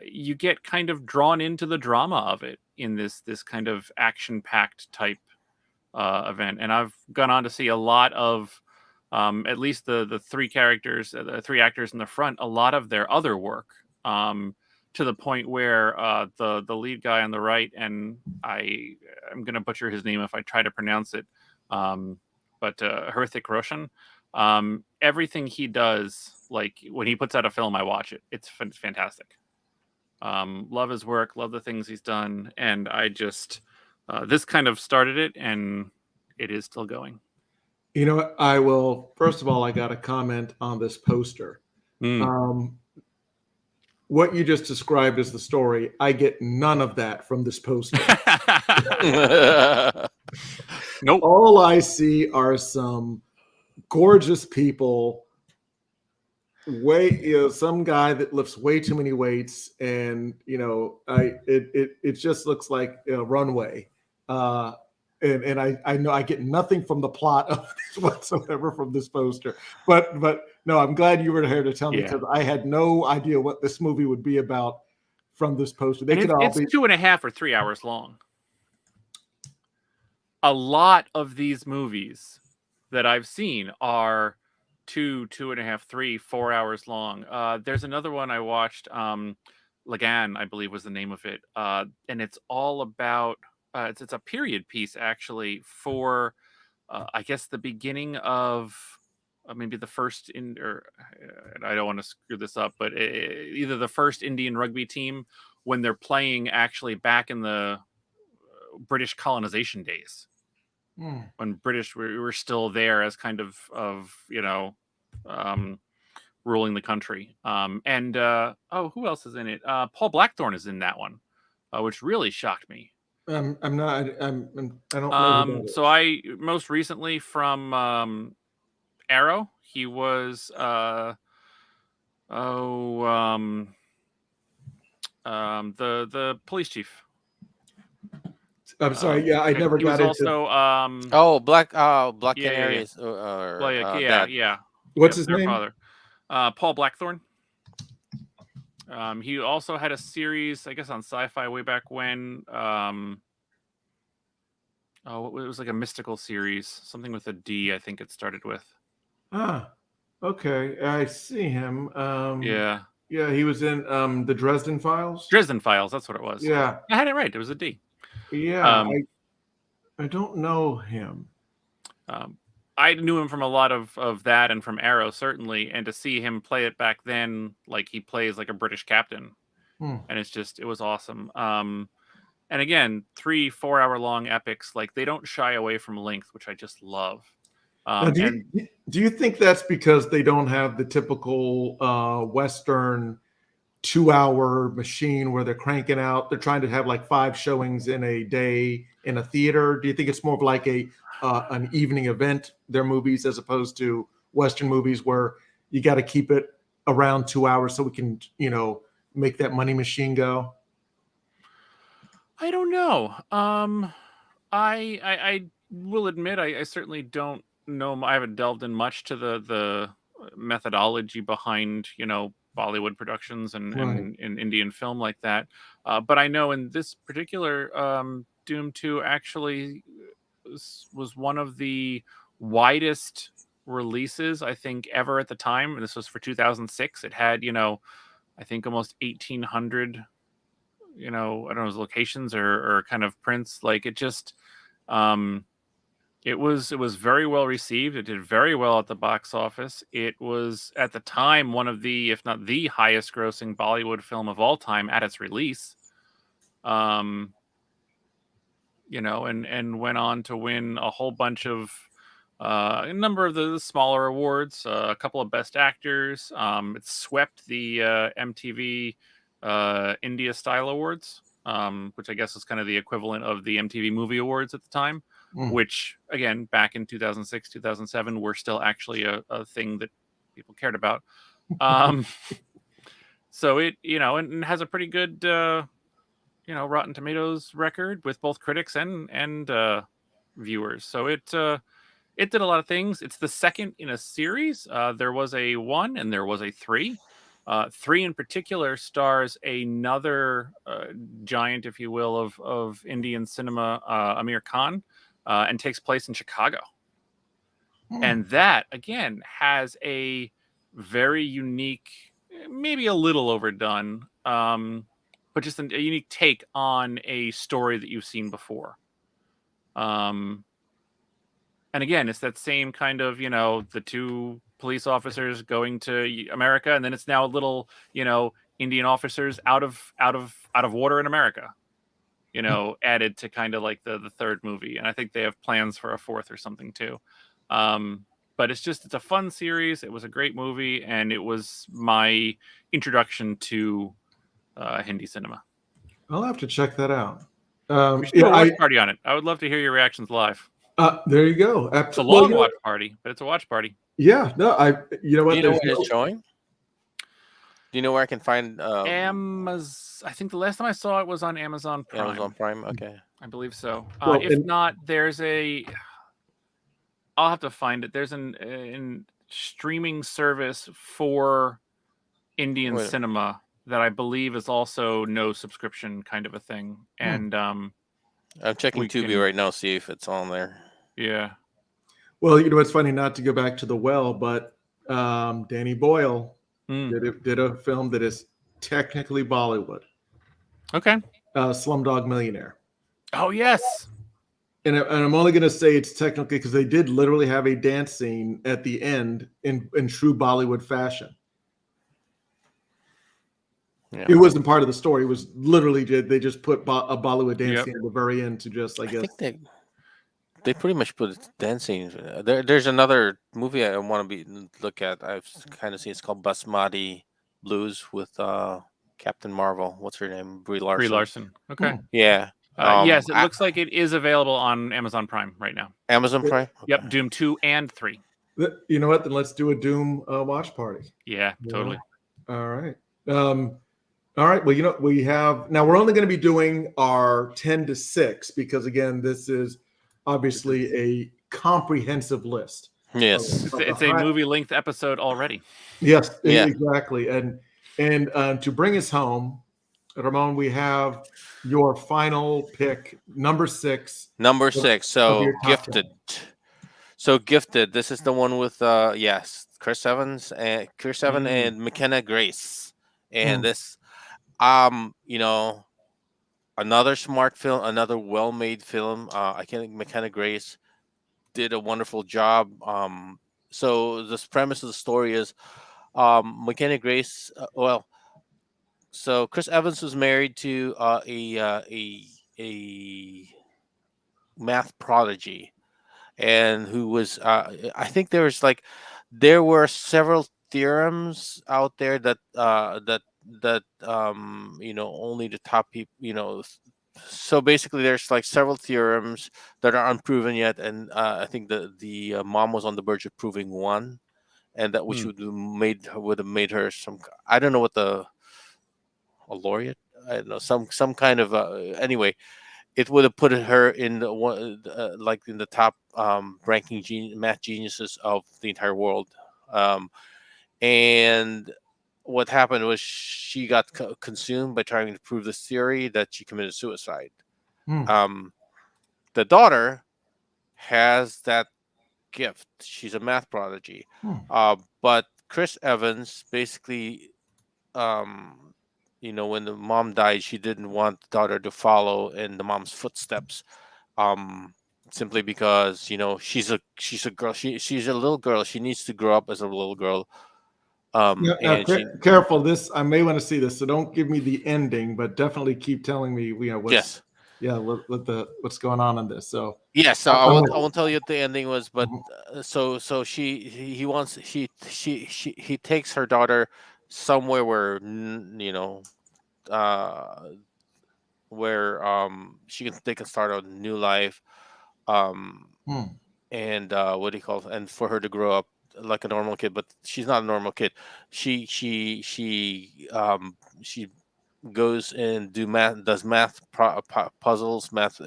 You get kind of drawn into the drama of it in this kind of action-packed type event. And I've gone on to see a lot of at least the three characters, the three actors in the front, a lot of their other work, to the point where the lead guy on the right, and I'm going to butcher his name if I try to pronounce it, but Hrithik Roshan, everything he does, like when he puts out a film, I watch it. It's fantastic. Love his work, love the things he's done, and I just this kind of started it, and it is still going. You know what? First of all, I got a comment on this poster. What you just described as the story, I get none of that from this poster. Nope. All I see are some gorgeous people, some guy that lifts way too many weights, and it just looks like a runway. And I know I get nothing from the plot of this whatsoever from this poster. But no, I'm glad you were here to tell me, because I had no idea what this movie would be about from this poster. It's 2.5 or 3 hours long. A lot of these movies that I've seen are 2.5, 3, 4 hours long. There's another one I watched, Lagan, I believe was the name of it, and it's all about. It's a period piece, actually, for I guess the beginning of maybe the first I don't want to screw this up, but either the first Indian rugby team when they're playing actually back in the British colonization days, when British were still there as kind of ruling the country. And who else is in it? Paul Blackthorne is in that one, which really shocked me. I don't know who that is. So I most recently from Arrow, he was the police chief. I'm sorry. I never got into. Also Black Canary. Yeah. What's his name? Father, Paul Blackthorne. He also had a series, I guess, on Sci-Fi way back when. It was like a mystical series, something with a D, I think it started with. Okay, I see him. Yeah, he was in the Dresden Files. Dresden Files, that's what it was. Yeah, I had it right. It was a D. Yeah, I don't know him. I knew him from a lot of that, and from Arrow, certainly, and to see him play it back then, like he plays like a British captain, and it was awesome. And again, 3-4 hour long epics, like they don't shy away from length, which I just love. Do you think that's because they don't have the typical Western 2-hour machine where they're cranking out? They're trying to have like 5 showings in a day in a theater. Do you think it's more of like an evening event, their movies, as opposed to Western movies where you got to keep it around 2 hours so we can, make that money machine go? I don't know. I will admit I certainly don't know. I haven't delved in much to the methodology behind Bollywood productions Right. and Indian film like that. But I know in this particular Doom 2 actually was one of the widest releases I think ever at the time. And this was for 2006. It had I think almost 1,800 I don't know, locations or kind of prints. Like it just it was very well received. It did very well at the box office. It was at the time one of the, if not the highest grossing Bollywood film of all time at its release. And went on to win a whole bunch of a number of the smaller awards, a couple of best actors. It swept the MTV India Style Awards, which I guess is kind of the equivalent of the MTV Movie Awards at the time, which again, back in 2006, 2007, were still actually a thing that people cared about. So it, and has a pretty good, Rotten Tomatoes record with both critics and viewers. So it did a lot of things. It's the second in a series. There was a 1 and there was a 3. 3 in particular stars another giant, if you will, of Indian cinema, Amir Khan, and takes place in Chicago. And that, again, has a very unique, maybe a little overdone, but just a unique take on a story that you've seen before. And again, it's that same kind of, the two police officers going to America, and then it's now a little, Indian officers out of water in America, added to kind of like the third movie. And I think they have plans for a fourth or something too. But it's a fun series. It was a great movie, and it was my introduction to Hindi cinema. I'll have to check that out. We should do a watch party on it. I would love to hear your reactions live. There you go. It's a long watch party, but it's a watch party. Yeah, no, you know what? Do you know where it's showing? Do you know where I can find Amazon? I think the last time I saw it was on Amazon Prime. Amazon Prime, okay. I believe so. Well, if not, there's I'll have to find it. There's an streaming service for Indian cinema that I believe is also no subscription kind of a thing. And I'm checking Tubi right now, see if it's on there. Yeah. Well, it's funny, not to go back to the well, but Danny Boyle did a film that is technically Bollywood. Okay. Slumdog Millionaire. Oh, yes. And I'm only going to say it's technically because they did literally have a dance scene at the end in true Bollywood fashion. Yeah. It wasn't part of the story. It was literally they just put a Bollywood dance scene at the very end to just, I guess. I think they pretty much put dancing. There's another movie I want to look at. I've kind of seen. It's called Basmati Blues with Captain Marvel. What's her name? Brie Larson. Okay. Yeah. Yes, it looks like it is available on Amazon Prime right now. Amazon Prime? Okay. Yep, Doom 2 and 3. You know what? Then let's do a Doom watch party. Yeah, totally. All right. All right. Well, we have now. We're only going to be doing our 10 to 6 because, again, this is obviously a comprehensive list. Yes, it's a movie length episode already. Yes, exactly. And to bring us home, Ramon, we have your final pick, number 6. Number 6. So Gifted. 10. So Gifted. This is the one with Chris Evans and McKenna Grace, and this. Another smart film, another well-made film. I think McKenna Grace did a wonderful job. So this premise of the story is, McKenna Grace. So Chris Evans was married to a math prodigy, and who was I think there were several theorems out there that only the top people, so basically there's several theorems that are unproven yet, and I think the mom was on the verge of proving one, and that which would have made her some, I don't know what the a laureate. I don't know, some kind of anyway. It would have put her in the one like in the top ranking math geniuses of the entire world. Um, and what happened was she got consumed by trying to prove this theory that she committed suicide. Hmm. The daughter has that gift. She's a math prodigy. Hmm. But Chris Evans basically, when the mom died, she didn't want the daughter to follow in the mom's footsteps. Simply because she's a girl. She's a little girl. She needs to grow up as a little girl. Now, And she careful. This I may want to see this, so don't give me the ending, but definitely keep telling me, yes. what's going on in this. So Yes, so I won't tell you what the ending was, but Mhm. so he wants he takes her daughter somewhere where uh where they can start a new life, um Hmm. and what do you call it? And for her to grow up like a normal kid, but she's not a normal kid. She goes and does math puzzles, math,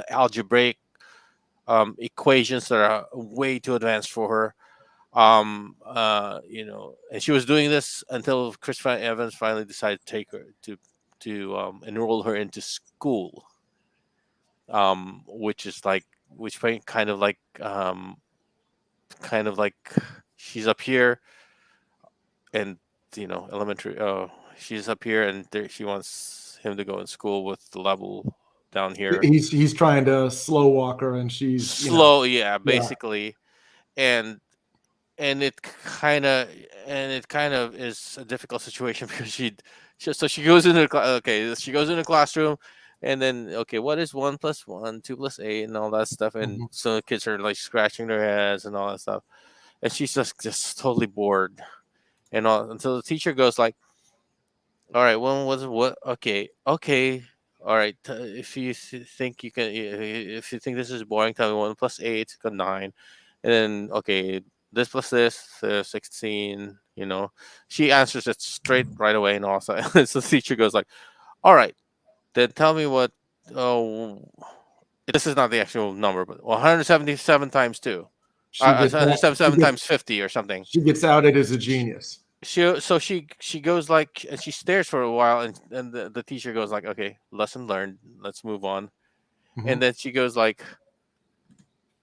algebraic equations that are way too advanced for her. And she was doing this until Evans finally decided to take her to enroll her into school, which is like kind of like she's up here, and elementary. Oh, she's up here, and she wants him to go in school with the level down here. He's trying to slow walk her, and she's Slow, yeah, yeah. basically. And it kind of is a difficult situation because she goes into she goes in the classroom, and then what is 1 plus 1, 2 plus 8, and all that stuff, and Mhm. so the kids are like scratching their heads and all that stuff, and she's just totally bored, and all until the teacher goes like, all right, when was what? Okay, all right. If you think you can, if you think this is boring, tell me 1 plus 8 got 9, and then this plus this 16. She answers it straight right away, and also, so the teacher goes like, all right, then tell me what. Oh, this is not the actual number, but 177 times 2. She gets out, 177 times 50 or something. she gets outed as a genius. She goes like, and she stares for a while, and the teacher goes like, okay, lesson learned, let's move on. And Mhm. then she goes like,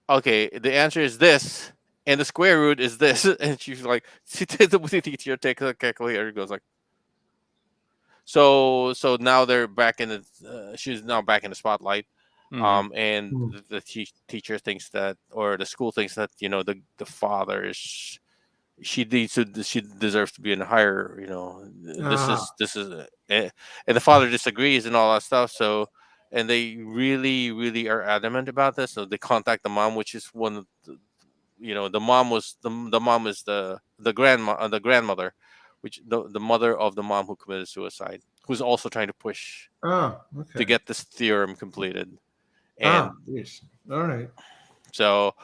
okay, the answer is this, and the square root is this. And she's like, the teacher takes a calculator and goes like, so now they're back in the she's now back in the spotlight. And Mm. the teacher thinks that, or the school thinks that, the father is, she deserves to be in a higher, Ah, this is and the father disagrees and all that stuff. So, and they really really are adamant about this, so they contact the mom, which is one of the mom was the mom is the grandmother, which the mother of the mom who committed suicide, who's also trying to push to okay. get this theorem completed. And Yes. All right. so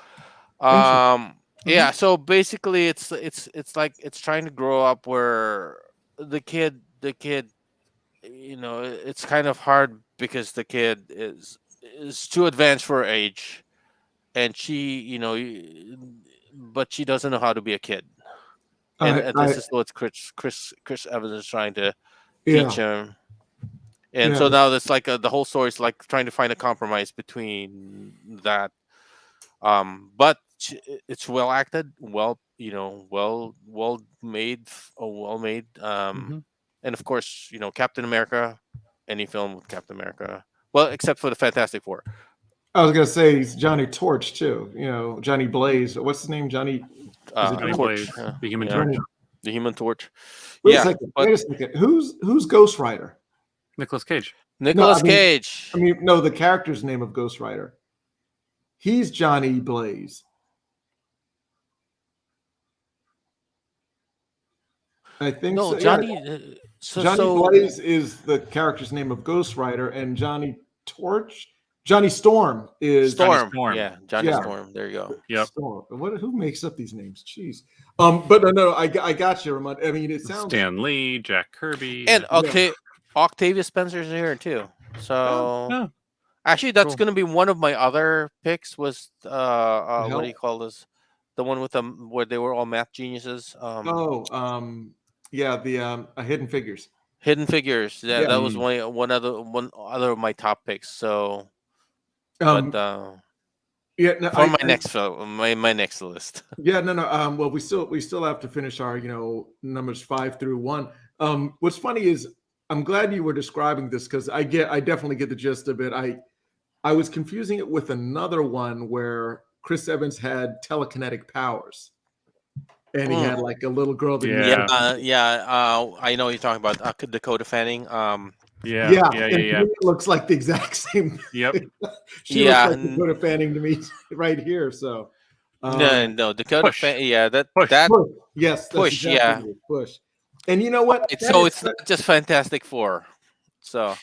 Interesting. yeah, Mhm. so basically it's like it's trying to grow up where the kid it's kind of hard because the kid is too advanced for her age, and she but she doesn't know how to be a kid. And I this is what Chris Evans is trying to teach yeah, him. And yeah. so now it's like the whole story is like trying to find a compromise between that. But it's well acted, well made, well made. Mhm. And of course, Captain America, any film with Captain America, well, except for the Fantastic Four. I was gonna say he's Johnny Torch too. Johnny Blaze. What's his name? Johnny. Is it Johnny Johnny? Torch, Blaze, the Human yeah, Torch. Johnny. the Human Torch. Wait a Yeah, second. but Wait a second. Who's Ghost Rider? Nicolas Cage. No, Nicolas Cage. no, the character's name of Ghost Rider. He's Johnny Blaze. I think No, so. Yeah. Johnny. So Johnny so Blaze is the character's name of Ghost Rider, and Johnny Torch Johnny Storm is Johnny Storm. Storm. Yeah, Johnny Yeah. Storm. There you go. Yep. Storm. Who makes up these names? Jeez. But no, I got you, Ramon. I mean, it sounds Stan Lee, Jack Kirby. And Yeah. Octavia Spencer's here too. So Oh, actually, that's cool. going to be one of my other picks. Was what hell? do you call this? The one with them where they were all math geniuses. Yeah, the Hidden Figures. Hidden Figures. Yeah, Yeah. that was one other of my top picks. So, Um, but yeah, no, for my next film, my next list. Yeah, no. Well, we still have to finish our numbers 5 through 1. What's funny is I'm glad you were describing this because I definitely get the gist of it. I was confusing it with another one where Chris Evans had telekinetic powers, and he had like a little girl that I know what you're talking about Dakota Fanning. Yeah. To me, it looks like the exact same. Yep. She looks like Dakota Fanning to me right here. So no, Dakota Fanning. Yeah, push. Yes, push. Exactly push. And you know what? It's not just Fantastic Four. So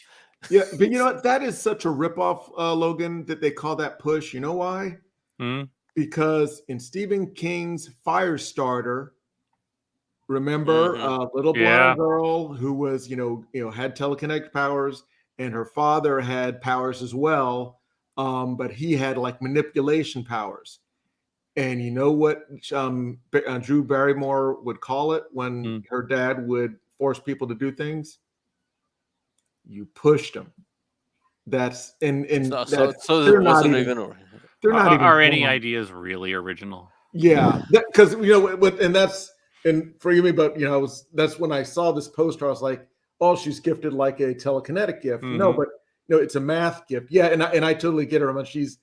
yeah, but you know what? That is such a ripoff, Logan, that they call that push. You know why? Because in Stephen King's Firestarter, remember little blonde girl who was, had telekinetic powers, and her father had powers as well, but he had like manipulation powers. And you know what Drew Barrymore would call it when her dad would force people to do things? You pushed them. That's they're not even. They're not even. Are any ideas really original? Yeah, because and forgive me, but that's when I saw this poster. I was like, oh, she's gifted like a telekinetic gift. No, but it's a math gift. Yeah, and I totally get her. I mean, she's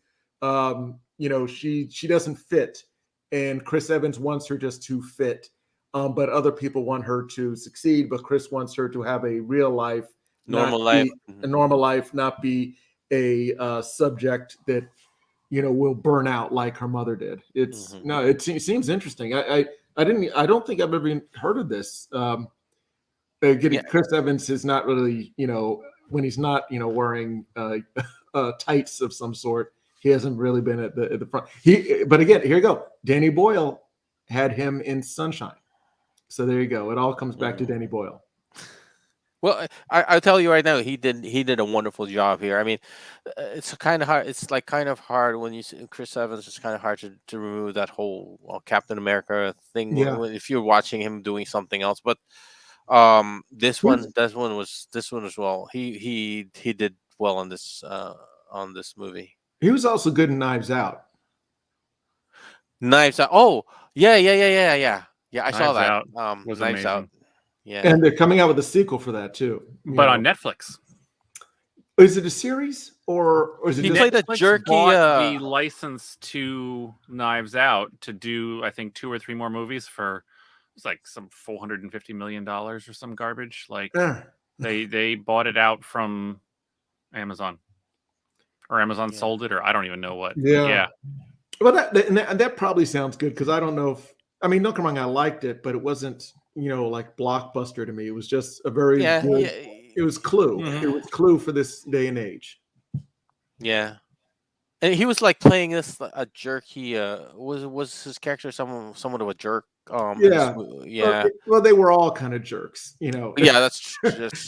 she doesn't fit, and Chris Evans wants her just to fit, but other people want her to succeed. But Chris wants her to have a real life, normal life, not be a subject that will burn out like her mother did. It's it seems interesting. I don't think I've ever even heard of this. Chris Evans is not really, when he's not, wearing tights of some sort, he hasn't really been at the front. But again, here you go. Danny Boyle had him in Sunshine. So there you go. It all comes back to Danny Boyle. Well, I'll tell you right now, he did a wonderful job here. I mean, it's kind of hard. It's like kind of hard when you see Chris Evans. It's kind of hard to remove that whole Captain America thing if you're watching him doing something else. But this one as well. He did well on this movie. He was also good in Knives Out. Knives Out. Oh yeah. I saw that. Out was Knives amazing. Out. Yeah, and they're coming out with a sequel for that too. But on Netflix. Is it a series or is it? He just played a jerky. The license to Knives Out to do, I think, 2 or 3 more movies for it's like some $450 million or some garbage. Like they bought it out from Amazon, or Amazon sold it, or I don't even know what. Yeah. Well, that probably sounds good because I don't know if don't get me wrong, I liked it, but it wasn't like blockbuster to me. It was just a very good. It was Clue. It was Clue for this day and age. Yeah, and he was like playing a jerk. He was his character somewhat of a jerk. Well, they were all kind of jerks, Yeah, that's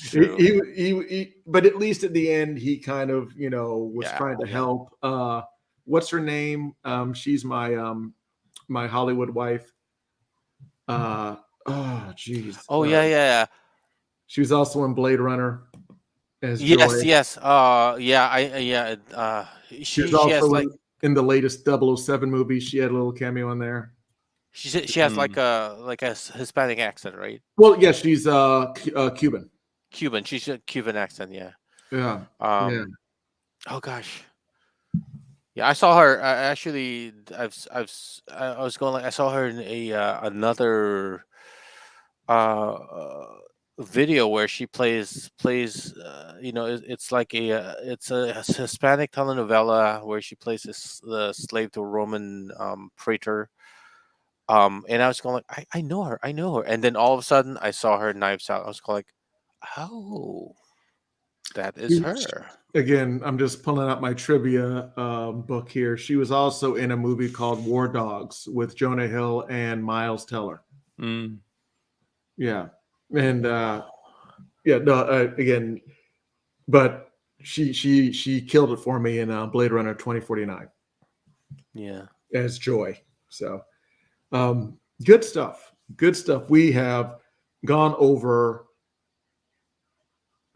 true. He but at least at the end, he kind of was trying to help. What's her name? She's my my Hollywood wife. Oh, geez. Oh, yeah. She was also in Blade Runner as Yes. She was also in the latest 007 movie. She had a little cameo in there. She has like a Hispanic accent, right? Well, yeah, she's Cuban. She's a Cuban accent, yeah. Yeah. Oh gosh. Yeah, I saw her. Actually, I was going like I saw her in another video where she plays it's like it's a Hispanic telenovela where she plays the slave to a Roman praetor. And I was going like I know her, and then all of a sudden I saw her in Knives Out. I was going like, oh. That is her. Again, I'm just pulling out my trivia book here. She was also in a movie called War Dogs with Jonah Hill and Miles Teller. Mm. Yeah, and again, but she killed it for me in Blade Runner 2049. Yeah. As Joy. So, good stuff. Good stuff. We have gone over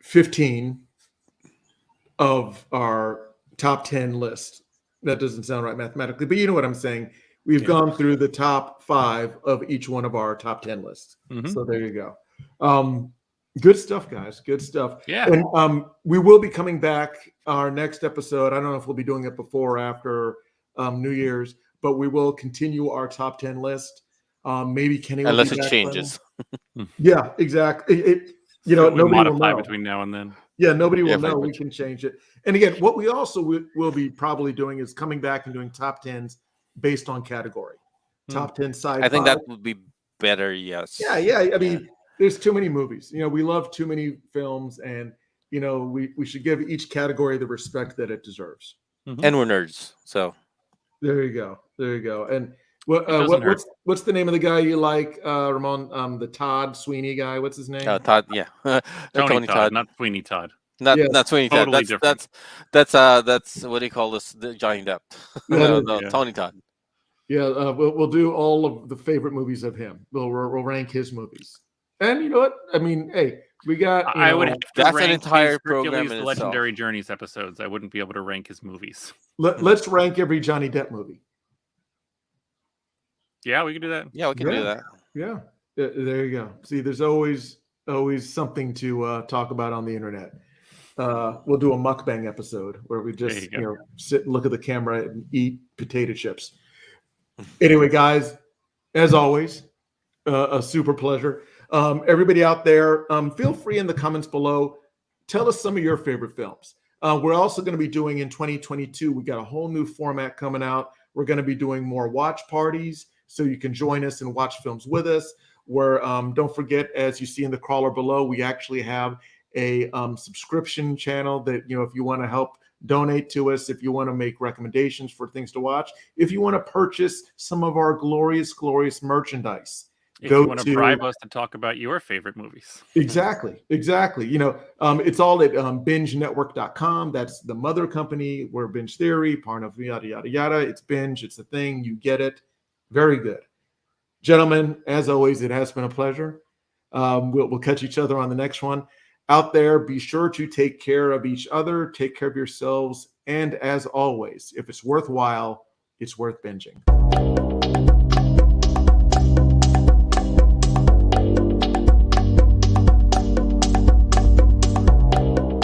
15 of our top 10 list. That doesn't sound right mathematically, but you know what I'm saying. We've gone through the top 5 of each one of our top 10 lists. Mhm. So there you go. Good stuff, guys. Good stuff. Yeah. And we will be coming back. Our next episode, I don't know if we'll be doing it before or after New Year's, but we will continue our top 10 list. Maybe Kenny will Unless be it back changes. Yeah, exactly. Nobody will modify know. between now and then. Yeah, nobody will Yeah, know. pretty We much. can change it. And again, what we also will be probably doing is coming back and doing top 10s based on category. Top 10 sci-fi. I think that would be better. Yes. Yeah. I mean, there's too many movies. We love too many films, and we should give each category the respect that it deserves. And we're nerds, so There you go. And doesn't hurt. what's the name of the guy you like, Ramon? The Todd Sweeney guy. What's his name? Todd. Yeah, Tony Todd, not Sweeney Todd. Not Yes. not Sweeney Todd. Totally different. That's what do you call this? The Johnny Depp. No, Yeah. Tony Todd. Yeah, we'll do all of the favorite movies of him. We'll rank his movies. And you know what? I mean, hey, we got. I would have to That's an rank entire his program Hercules in itself. Legendary Journeys episodes. I wouldn't be able to rank his movies. Let's rank every Johnny Depp movie. Yeah, we could do that. Yeah, we can do that. Yeah, there you go. See, there's always something to talk about on the internet. We'll do a mukbang episode where we just sit and look at the camera and eat potato chips. Anyway, guys, as always, a super pleasure. Everybody out there, feel free in the comments below. Tell us some of your favorite films. We're also going to be doing in 2022. We got a whole new format coming out. We're going to be doing more watch parties, so you can join us and watch films with us. Where don't forget, as you see in the crawler below, we actually have a subscription channel that if you want to help donate to us, if you want to make recommendations for things to watch, if you want to purchase some of our glorious merchandise. If you want to bribe us to talk about your favorite movies. Exactly. It's all at bingenetwork.com. That's the mother company. We're Binge Theory, part of yada, yada, yada. It's Binge. It's a thing. You get it. Very good. Gentlemen, as always, it has been a pleasure. We'll catch each other on the next one. Out there, be sure to take care of each other, take care of yourselves, and as always, if it's worthwhile, it's worth binging.